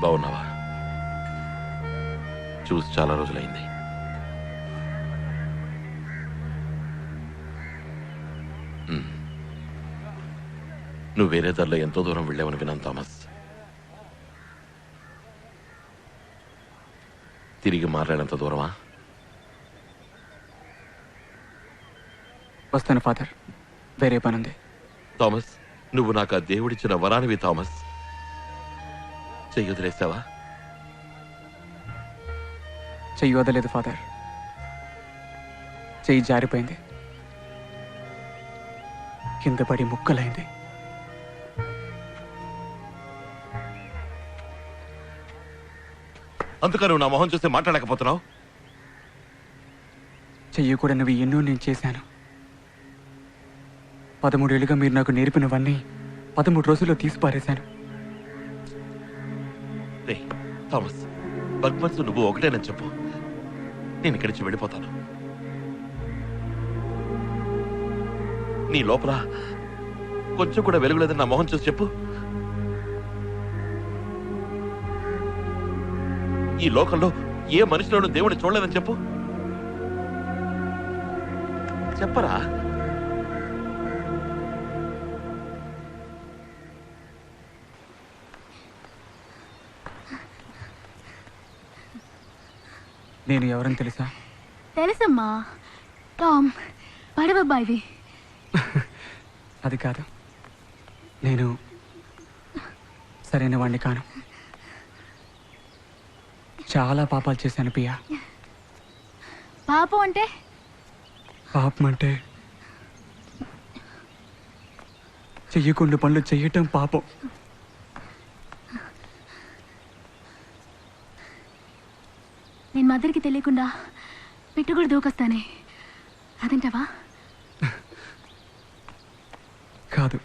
బాగున్నావా? చూసి చాలా రోజులైంది. నువ్వు వేరే దారిలో ఎంతో దూరం వెళ్ళావని విన్నాను థామస్. తిరిగి మాట్లాడేంత దూరమా? వస్తాను ఫాదర్, వేరే పనుంది. థామస్, నువ్వు నాకు ఆ దేవుడిచ్చిన వరానివి థామస్. చెయ్యి వదిలేసావా? చెయ్యి వదలేదు ఫాదర్, చెయ్యి జారిపోయింది, కింద పడి ముక్కలైంది. అందుకని నువ్వు నా మొహం చూస్తే మాట్లాడలేకపోతున్నావు? చెయ్యకూడనివి ఎన్నో నేను చేశాను. 13 ఏళ్ళుగా మీరు నాకు నేర్పినవన్నీ 13 రోజుల్లో తీసి పారేశాను. థామస్, భగవంతు నువ్వు ఒకటేనని చెప్పు, నేను ఇక్కడి నుంచి వెళ్ళిపోతాను. నీ లోపల కొంచెం కూడా వెలుగులేదని నా మొహం చూసి చెప్పు. ఈ లోకంలో ఏ మనిషిలోనూ దేవుడిని చూడలేదని చెప్పు. చెప్పరా? నేను ఎవరని తెలుసా? తెలుసమ్మా, టామ్ పడవబ్బాయివి. అది కాదు, నేను సరైన వాడిని కాను. చాలా పాపాలు చేశాను పియా. పాపం అంటే? పాపం అంటే చెయ్యకుండా పనులు చెయ్యటం పాపం. నేను మదర్కి తెలియకుండా పిట్టుగుడు దూకొస్తానే, అదంటావా? కాదు,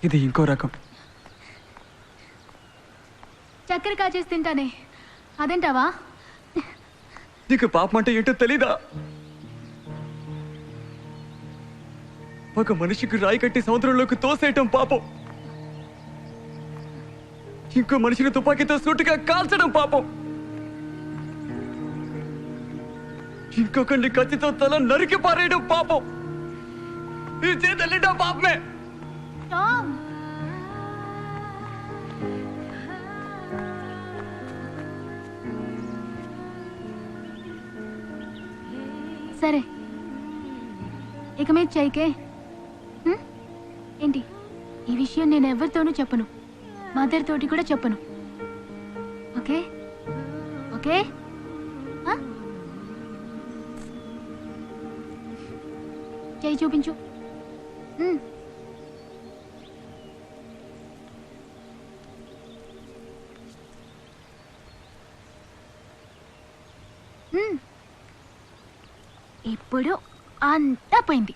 ఇది ఇంకో రకం. చక్కెర కాచేసి తింటానే, అదేంటావా? నీకు పాపం అంటే ఏంటో తెలీదా? ఒక మనిషికి రాయి కట్టి సముద్రంలోకి తోసేయటం పాపం. ఇంకో మనిషిని తుపాకీతో సూటిగా కాల్చడం పాపం. ఇంకొకరిని కత్తితో తల నరికి పారేయడం పాపం. ఈ చేతల్లిడా పాపమే. సరే, ఇక మీద చేయకే. ఏంటి ఈ విషయం నేను ఎవరితోనూ చెప్పను, మదర్ తోటి కూడా చెప్పను. Okay okay? చేయి చూపించు. ఇప్పుడు అంతా పోయింది.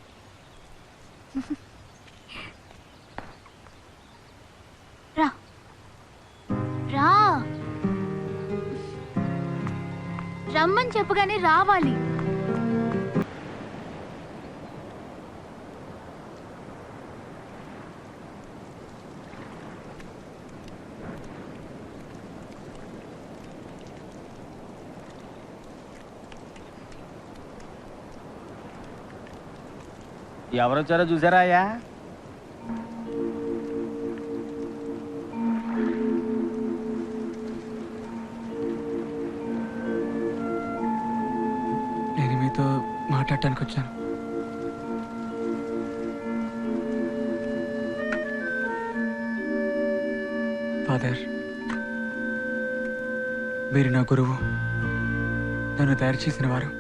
రా రా, రమ్మని చెప్పగానే రావాలి. ఎవరొచ్చారో చూసారా అయ్యా? నేను మీతో మాట్లాడటానికి వచ్చాను. ఫాదర్, మీరు నా గురువు, నన్ను తయారు చేసిన వారు.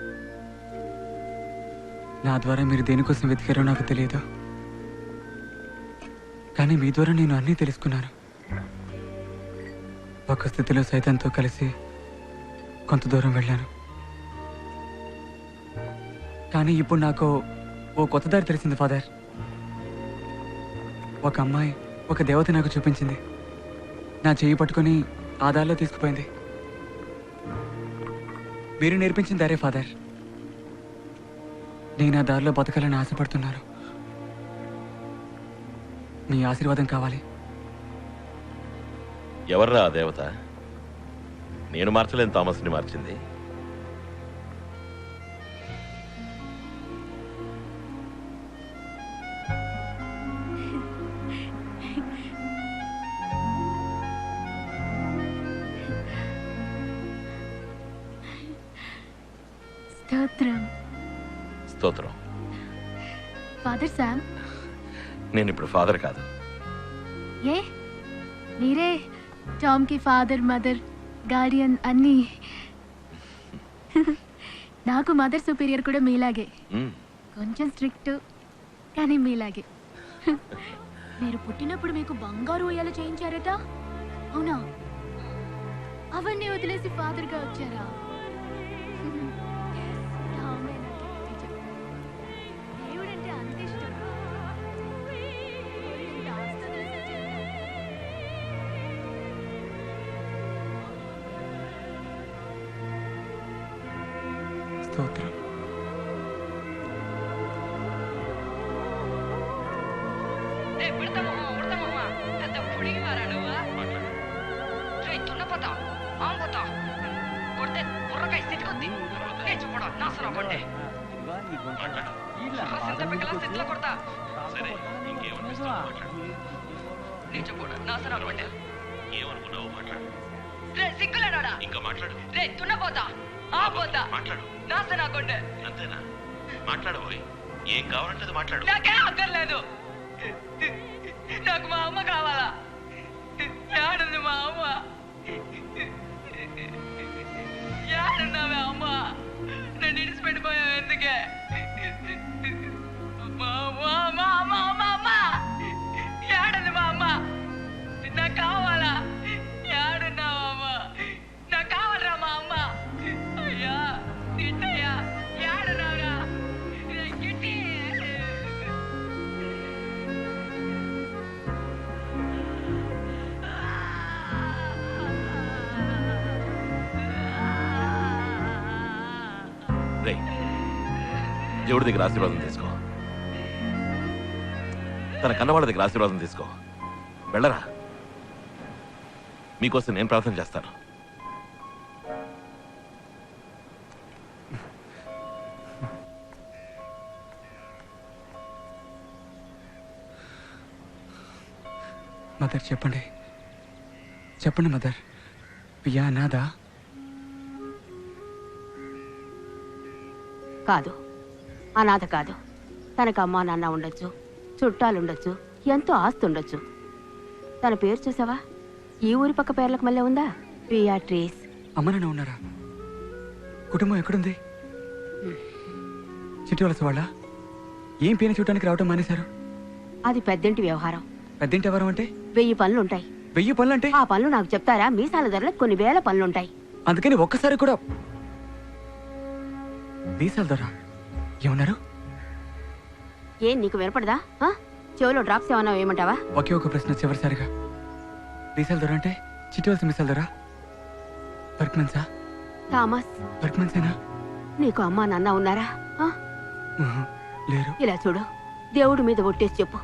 నా ద్వారా మీరు దేనికోసం వెతికారో నాకు తెలియదు, కానీ మీ ద్వారా నేను అన్నీ తెలుసుకున్నాను. ఒక స్థితిలో సైతంతో కలిసి కొంత దూరం వెళ్ళాను, కానీ ఇప్పుడు నాకు ఓ కొత్త దారి తెలిసింది ఫాదర్. ఒక అమ్మాయి, ఒక దేవత నాకు చూపించింది. నా చెయ్యి పట్టుకొని ఆ దారిలో తీసుకుపోయింది. మీరు నేర్పించిన దారే ఫాదర్. నేను ఆ దారిలో బతకాలని ఆశపడుతున్నాను. మీ ఆశీర్వాదం కావాలి. ఎవర్రా ఆ దేవత? నేను మార్చలేని థామస్ని మార్చింది. స్తోత్రం. స్తోత్రం. ఫాదర్ శామ్, నేను ఇప్పుడు ఫాదర్ కాదు. ఏ మీరే టామ్కి ఫాదర్, మదర్, గార్డియన్ అన్నీ. నాకు మదర్ సుపీరియర్ కూడా మీలాగే, కొంచెం స్ట్రిక్ట్, కానీ మీలాగే. మీరు పుట్టినప్పుడు మీకు బంగారు ఉయ్యాల చేయించారట, అవునా? అవన్నీ వదిలేసి ఫాదర్గా వచ్చారా? దేవుడంటే అంత ఇష్టం. స్తోత్రం. ఇంకా మాట్లాడు. అంతేనా? మాట్లాడబోయ్. ఏం కావాలంటే మాట్లాడు. నాకేం అక్కర్లేదు. నాకు మా అమ్మ కావాలా? ఏడుంది మా అమ్మ? ఏడున్నావే అమ్మ? నన్ను ఇడిచిపెట్టిపోయావు ఎందుకే? మా అమ్మ, మా అమ్మ, మా అమ్మ, ఏడుంది మా అమ్మ? నాకు కావాలా? ఏడున్నావా అమ్మ? నాకు కావాలరా మా అమ్మ. అయ్యా తిట్టయ్యా, ఏడున్నావురా? గిట్టి రేయ్, దేవుడి దగ్గర ఆశీర్వాదం తీసుకో. తన కన్నవాళ్ళ దగ్గర ఆశీర్వాదం తీసుకో. వెళ్ళరా. మీకోసం నేను ప్రార్థన చేస్తాను. మదర్ చెప్పండి, చెప్పండి మదర్. పియా అనాదా? కాదు, అనాథ కాదు. తనకు అమ్మా నాన్న ఉండొచ్చు, చుట్టాలుండొచ్చు, ఎంతో ఆస్తి ఉండొచ్చు. తన పేరు చూసావా? ఈ ఊరి పక్క పేర్లకు మళ్ళీ ఉందా? బియాట్రీస్. అమ్మ నాన్న ఉన్నారా? కుటుంబం ఎక్కడుంది? చిట్టి వలస వాళ్ళ? ఏం పీన చూడటానికి రావటం మానేశారు? అది పెద్దింటి వ్యవహారం. పెద్దింటి ఎవరం అంటే? 1000 పనులుంటాయి. 1000 పనులంటే? ఆ పనులు నాకు చెప్తారా? మీసాల ధరలకు కొన్ని వేల పనులుంటాయి. అందుకని ఒక్కసారి కూడా మీసాల ధర ఏమన్నారు? ఏం నీకు వినపడదా? చెవులో డ్రాప్స్ ఏమన్నా ఏమంటావా? ఒకే ఒక ప్రశ్న చివరిసారిగా. మీసాల ధర అంటే చిట్టి వలస మీసాల ధర? బర్క్మన్సా? థామస్, బర్క్మన్సేనా? నీకు అమ్మా నాన్న ఉన్నారా? లేరు. ఇలా చూడు, దేవుడి మీద ఒట్టేసి చెప్పు,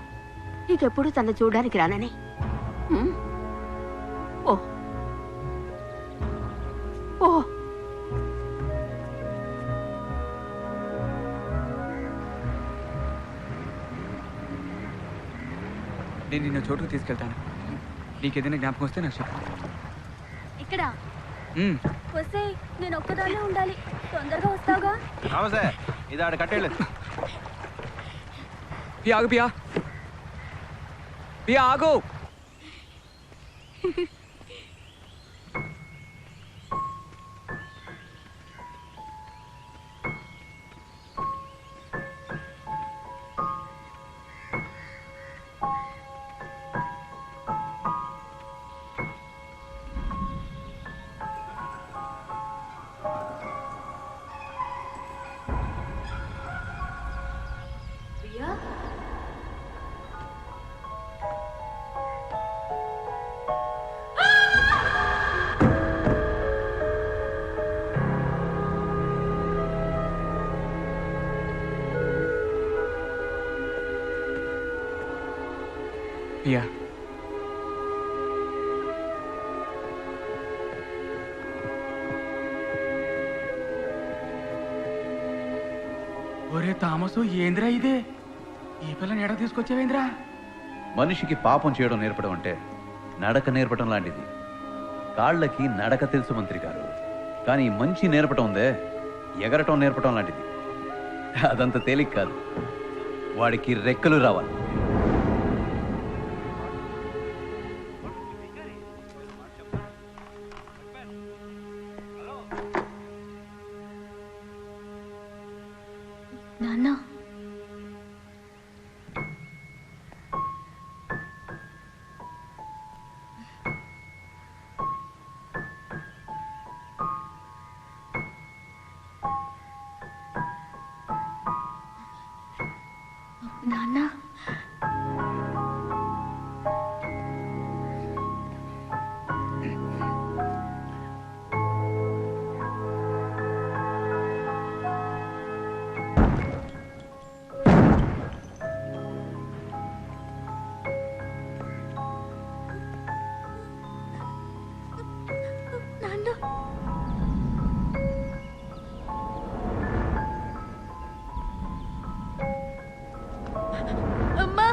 నీకెప్పుడు తన చూడడానికి రానని. ఓ ఓ నేను నిన్న చోటుకు తీసుకెళ్తాను. నీకేదైనా జ్ఞాపకం వస్తే నాకు చెప్పు. ఇక్కడ వస్తే నేను ఒక్కదాన్నే ఉండాలి. తొందరగా వస్తావుగా? నమస్తే. ఇది ఆడ కట్టేయలేదు. పియా ఆగు, పియా పియా ఆగు. పియా ఒరే తామసు ఏంద్రా ఇదే ఈ పిల్లని ఎడ తీసుకొచ్చావేంద్రా? మనిషికి పాపం చేయడం నేర్పడం అంటే నడక నేర్పడం లాంటిది. కాళ్ళకి నడక తెలుసు మంత్రి గారు, కానీ మంచి నేర్పటం ఉందే, ఎగరటం నేర్పటం లాంటిది. అదంత తేలిక కాదు, వాడికి రెక్కలు రావాలి. నాన్న నాన్న అమ్మా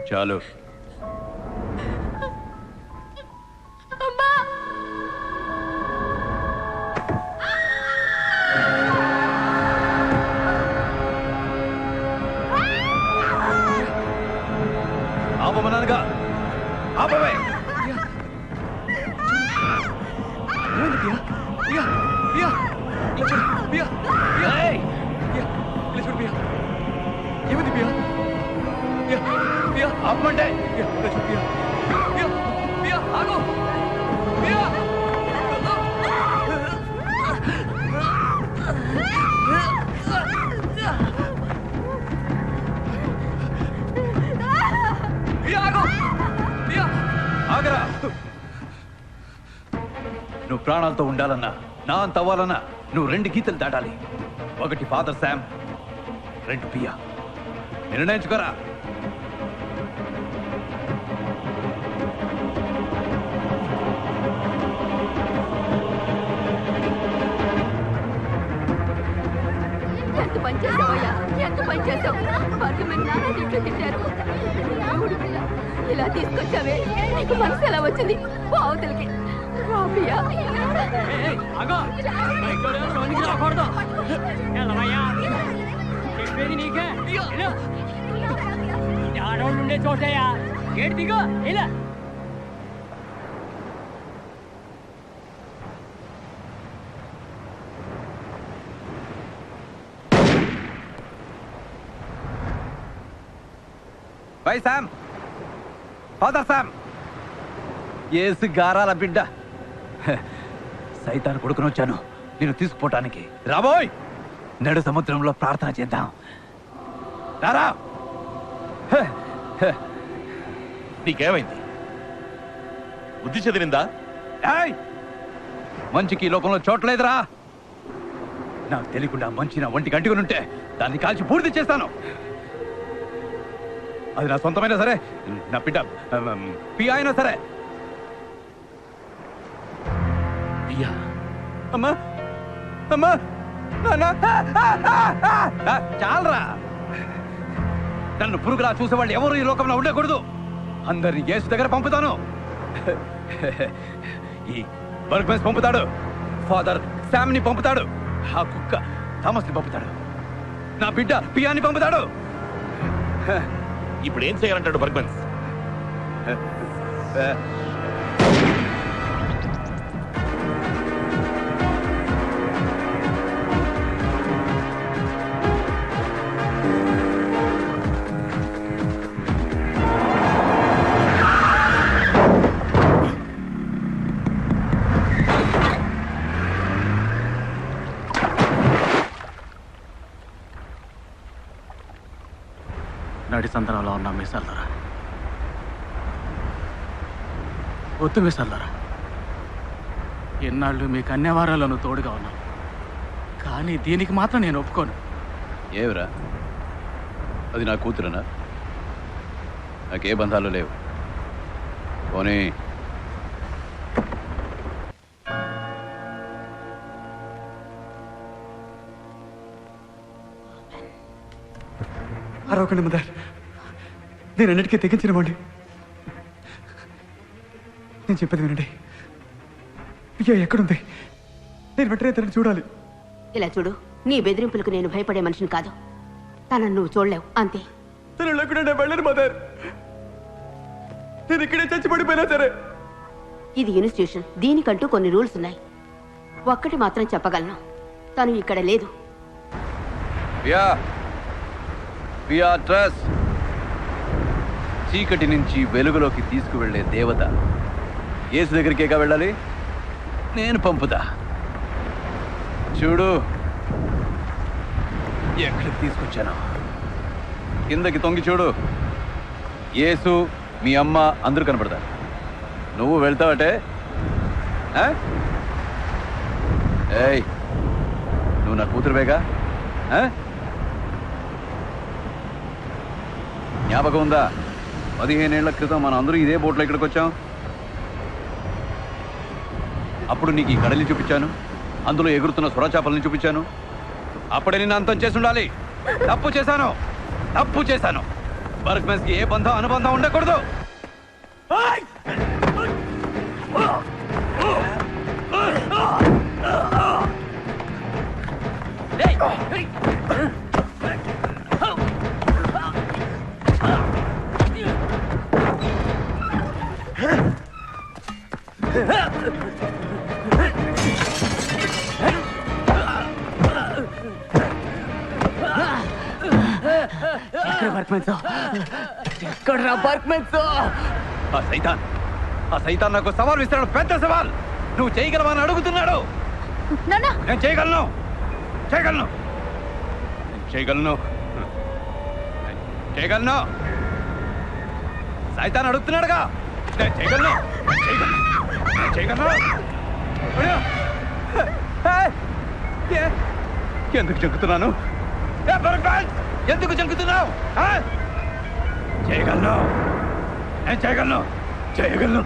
చాలు. అమ్మా ఆపమన్నానుగా, ఆపవే. ఆపమంటే ఆగరా. నువ్వు ప్రాణాలతో ఉండాలన్నా, నా అంత అవ్వాలన్నా నువ్వు 2 గీతలు దాటాలి. ఒకటి ఫాదర్ శామ్, 2 పియా. నిర్ణయించుకోరా. ఎంత పని చేసావయ్యా, ఎంత పని చేసావు. వాళ్ళు మీరు నాన్న ఇంట్లో తిట్టారు. ఇలా తీసుకొచ్చావే, నీకు మనసు ఎలా వచ్చింది? బావుతలకి రాబియా. చెప్పేది నీకే. ఆడవాళ్ళు ఉండే చోటయా గేట్ దిగో ఇలా. Bye Sam, father Sam. Yesu గారాల బిడ్డ, సైతాన్ కొడుకుని వచ్చాను నేను తీసుకుపోవటానికి. రాబోయ్, నడు సముద్రంలో ప్రార్థన చేద్దాం. రారా. నీకేమైంది? బుద్ధి చెదిరిందా? మంచికి ఈ లోకంలో చోట్లేదురా. నాకు తెలియకుండా మంచి నా ఒంటి గంటిగా ఉంటే దాన్ని కాల్చి పూర్తి చేస్తాను. అది నా సొంతమైనా సరే, నా బిడ్డ పియా అయినా సరే. పియా? అమ్మా, అమ్మా, చాలరా. నన్ను పురుగులా చూసేవాళ్ళు ఎవరు ఈ లోకంలో ఉండకూడదు. అందరినీ యేసు దగ్గర పంపుతాను. ఈ బర్గ్మెన్స్ పంపుతాడు, ఫాదర్ శామ్ని పంపుతాడు, ఆ కుక్క థామస్ని పంపుతాడు, నా బిడ్డ పియాని పంపుతాడు. ఇప్పుడు ఏం చేయాలంటాడు బర్గ్మెన్స్? నడి సంతనంలో ఉన్న మీసాలరా, ఒత్తు మీసాలరా, ఎన్నాళ్ళు మీకు అన్ని వారాలను తోడుగా ఉన్నాను, కానీ దీనికి మాత్రం నేను ఒప్పుకోను. ఏవరా, అది నా కూతురునా? నాకే బంధాలు లేవు. పోనీ అరవకండి మదర్, నేను అన్నిటికీ తెగించినవ్వండి. నేను చెప్పేది వినండి. అయ్యా ఎక్కడుంది? నేను వెంటనే తనని చూడాలి. ఇలా చూడు, నీ బెదిరింపులకు నేను భయపడే మనిషిని కాదు. తనను నువ్వు చూడలేవు, అంతే. తను లేకుండా నేను వెళ్ళను మదర్. నేను ఇక్కడే చచ్చిపడిపోయినా సరే. ఇది ఇన్స్టిట్యూషన్, దీనికంటూ కొన్ని రూల్స్ ఉన్నాయి. ఒక్కటి మాత్రం చెప్పగలను, తను ఇక్కడ లేదు. చీకటి నుంచి వెలుగులోకి తీసుకువెళ్లే దేవత యేసు దగ్గరికేగా వెళ్ళాలి, నేను పంపుతా. చూడు ఎక్కడికి తీసుకొచ్చాను. కిందకి తొంగి చూడు. యేసు, మీ అమ్మ అందరూ కనపడతారు. నువ్వు వెళ్తావటే? ఏయ్, నువ్వు నా కూతురువేగా? జ్ఞాపకం ఉందా? 15 ఏళ్ల క్రితం మనం అందరూ ఇదే బోట్లో ఇక్కడికి వచ్చాం. అప్పుడు నీకు ఈ కడలిని చూపించాను, అందులో ఎగురుతున్న సొరచాపల్ని చూపించాను. అప్పుడే నిన్ను అంతం చేసి ఉండాలి. తప్పు చేశాను. వర్క్మెన్స్కి ఏ బంధం అనుబంధం ఉండకూడదు. ఆ సైతాన్ నాకు సవాల్ విస్తాడు, పెద్ద సవాల్. నువ్వు చేయగలవని అడుగుతున్నాడు. నేను చేయగలను. సైతాన్ అడుగుతున్నాడుగా, నేను చేయగలను. ఎందుకు జంకుతున్నాను? ఎందుకు జంకుతున్నావు? నేను చేయగలను.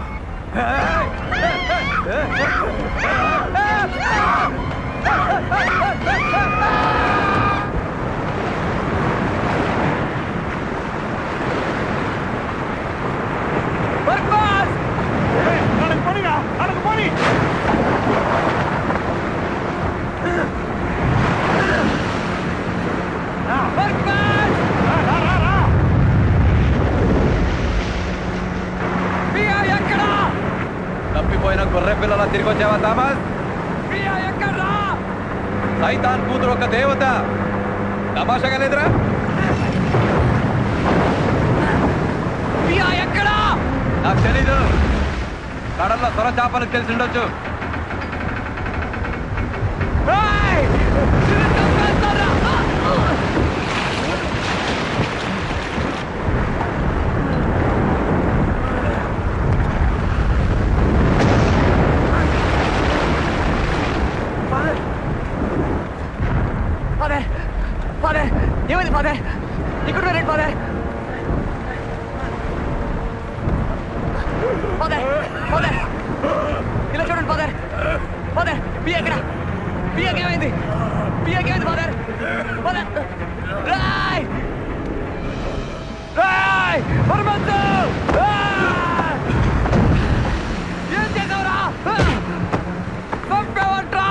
తప్పిపోయిన గొర్రె పిల్లల తిరిగి వచ్చావా థామస్? సైతాన్ కూతురు ఒక దేవత. తమాషాగా లేదురా? నాకు తెలీదు. కడల్లో సొర చేపలకు తెలిసి ఉండొచ్చు. ఏమైంది ఫాదర్? ఇక్కడ రండి ఫాదర్. ఇలా చూడండి ఫాదర్. పియాకి ఏమైంది ఫాదర్? ఏం చేసావురా? చంపావంట్రా?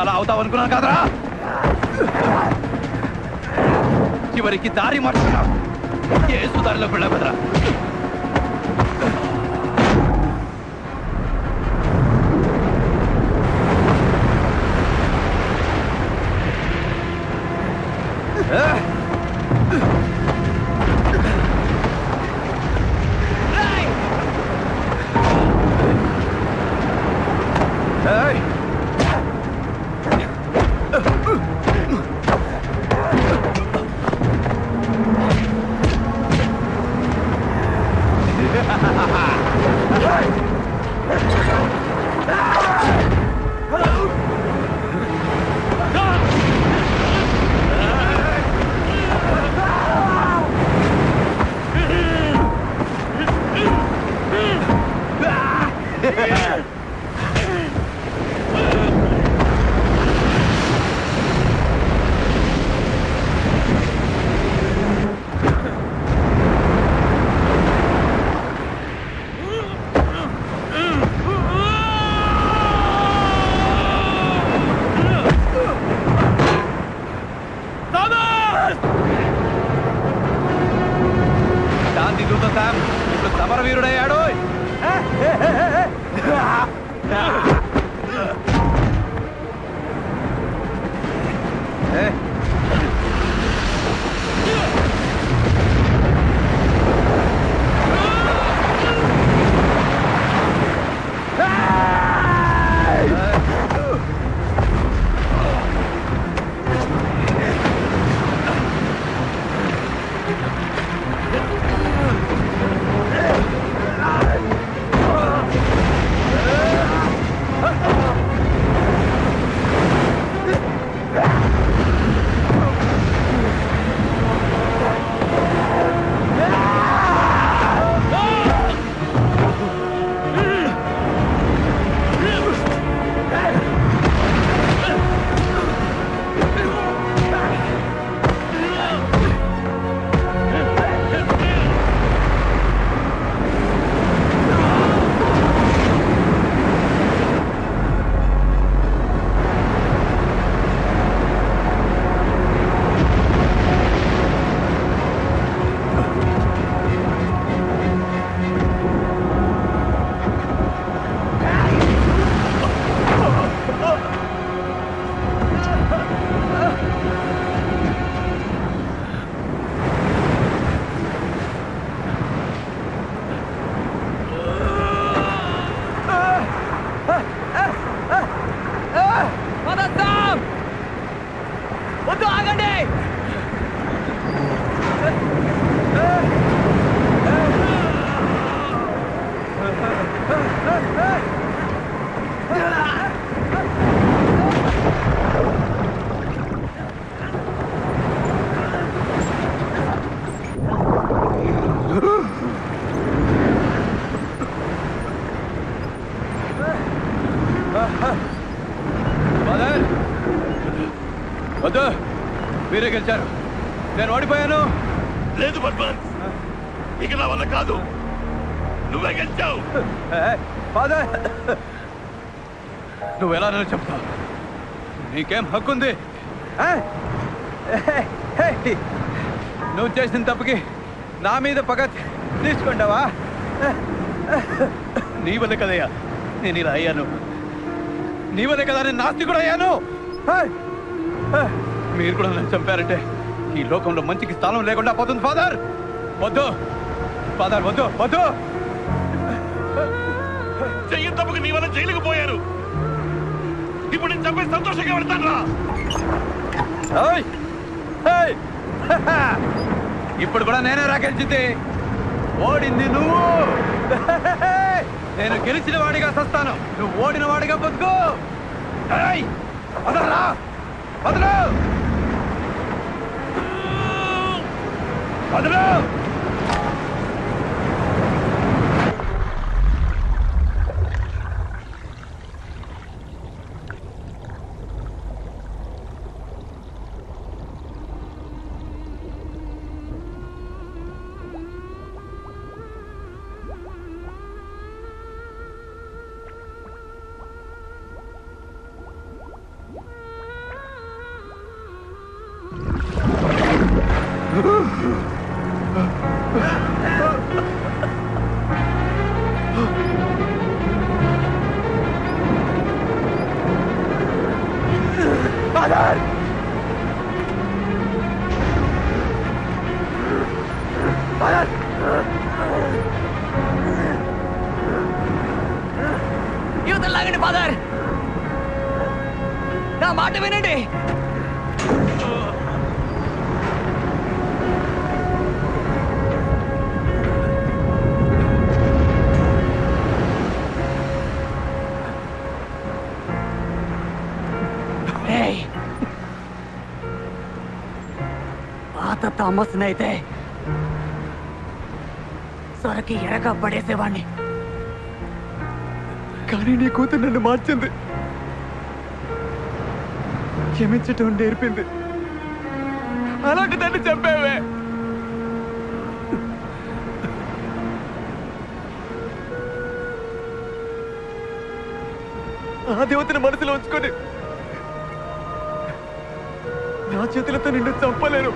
అలా అవుతావు అనుకున్నాను కాదరా. చివరికి దారి మార్చుకున్నావు. యేసు దారిలోకి వెళ్ళావు కదరా. వద్దు, ఆగండి. ఫాదర్ వద్దు, మీరే గెలిచారు, నేను ఓడిపోయాను. లేదు బర్మన్, ఇక నా వల్ల కాదు, నువ్వే గెలిచావు. ఫాదర్ నువ్వు ఎలా నన్ను చెప్తావు? నీకేం హక్కుంది? నువ్వు చేసిన తప్పుకి నా మీద పగ తీసుకుంటావా? నీ వల్ల కదయ్యా నేను ఇలా అయ్యాను, నీ వల్ల కదా నేను నాస్తికుడు అయ్యాను. మీరు కూడా నన్ను చంపారంటే ఈ లోకంలో మంచికి స్థానం లేకుండా పోతుంది. ఫాదర్ వద్దు, ఫాదర్ వద్దు, వద్దు. చెయ్యి తప్పుకు నీ వల్ల జైలుకు పోయారు. ఇప్పుడు నేను చంపే సంతోషంగా వెళ్తాను. ఇప్పుడు కూడా నేనే రాగెలిచింది, ఓడింది నువ్వు. నేను గెలిచిన వాడిగా సస్తాను, నువ్వు ఓడిన వాడిగా బతుకు. వదలరా, వదలు, వదలు. యువతలు లాగండి ఫాదర్, నా మాట వినండి. పాత థామస్నైతే సొరకి ఎరగా పడేసేవాణ్ణి, కానీ నీ కూతురు నన్ను మార్చింది, క్షమించటం నేర్పింది. అలాంటి దాన్ని చంపావే. ఆ దేవతని మనసులో ఉంచుకొని నా చేతులతో నిన్ను చంపలేను.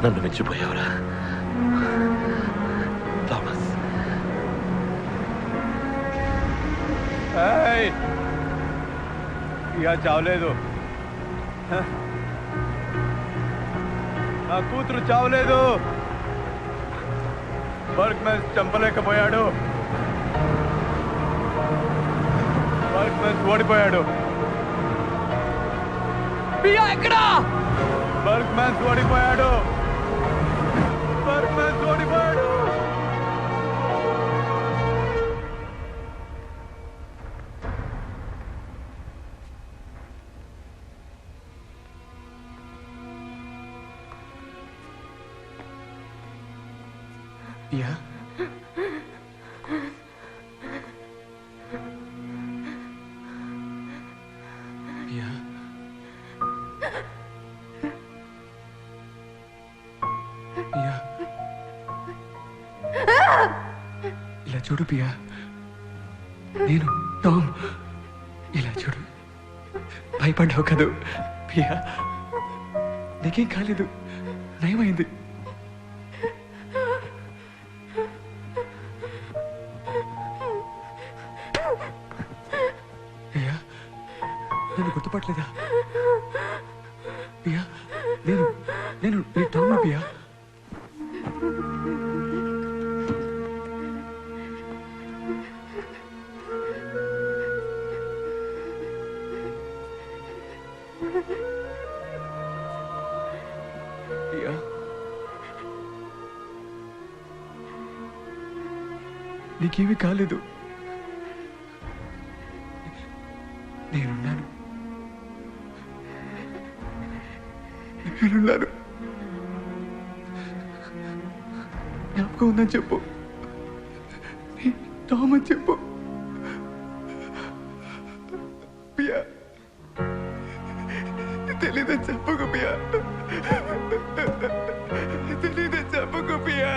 నన్ను మెచ్చిపోయావురా థామస్. ఇక చావలేదు, నా కూతురు చావలేదు. వర్క్ మ్యాన్స్ చంపలేకపోయాడు, వర్క్ మ్యాన్స్ ఓడిపోయాడు. ఎక్కడా? వర్క్ మ్యాన్స్ ఓడిపోయాడు, వర్క్ మ్యాన్స్ ఓడిపోయాడు. Yeah. Yeah. Yeah. ఇలా చూడు పియా, నేను టామ్. ఇలా చూడు, భయపడ్డావు కదూ ప్రియా? నీకేం కాలేదు, నయమైంది. ప్రియా, నన్ను గుర్తుపట్టలేదా? ప్రియా, నేను నేను నీ టామ్ ప్రియా. ప్రియా, నీకేమీ కాలేదు, నేనున్నాను. జ్ఞాపకం ఉందని చెప్పు, టామ్ అని చెప్పు. ప్రియా, తెలీదని చెప్పకు ప్రియా, తెలీదని చెప్పకు ప్రియా.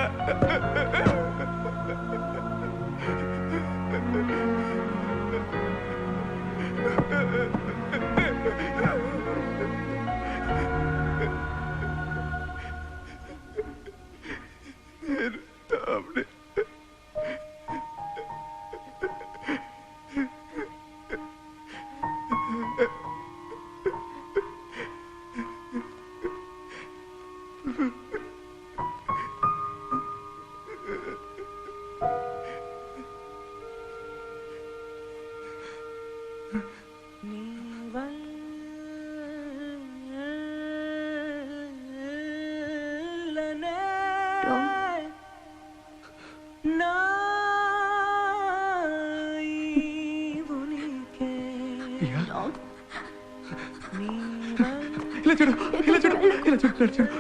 ఇలా చూడు, ఇలా చూడు, ఇలా చూడు, ఇలా చూడు.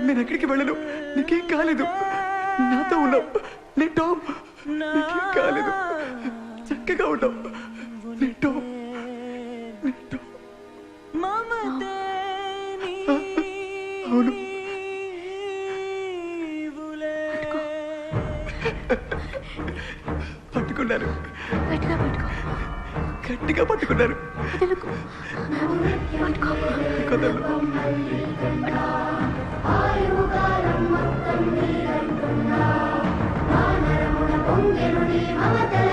నేను ఎక్కడికి వెళ్ళను, నీకేం కాలేదు, నాతో ఉన్నావు. నీ టామ్, నీకేం కాలేదు, చక్కగా ఉన్నావు. నీ టామ్, నీ టామ్. అవును, పట్టుకున్నారు, గట్టిగా పట్టుకున్నారు. పొంగెను నీ మమతల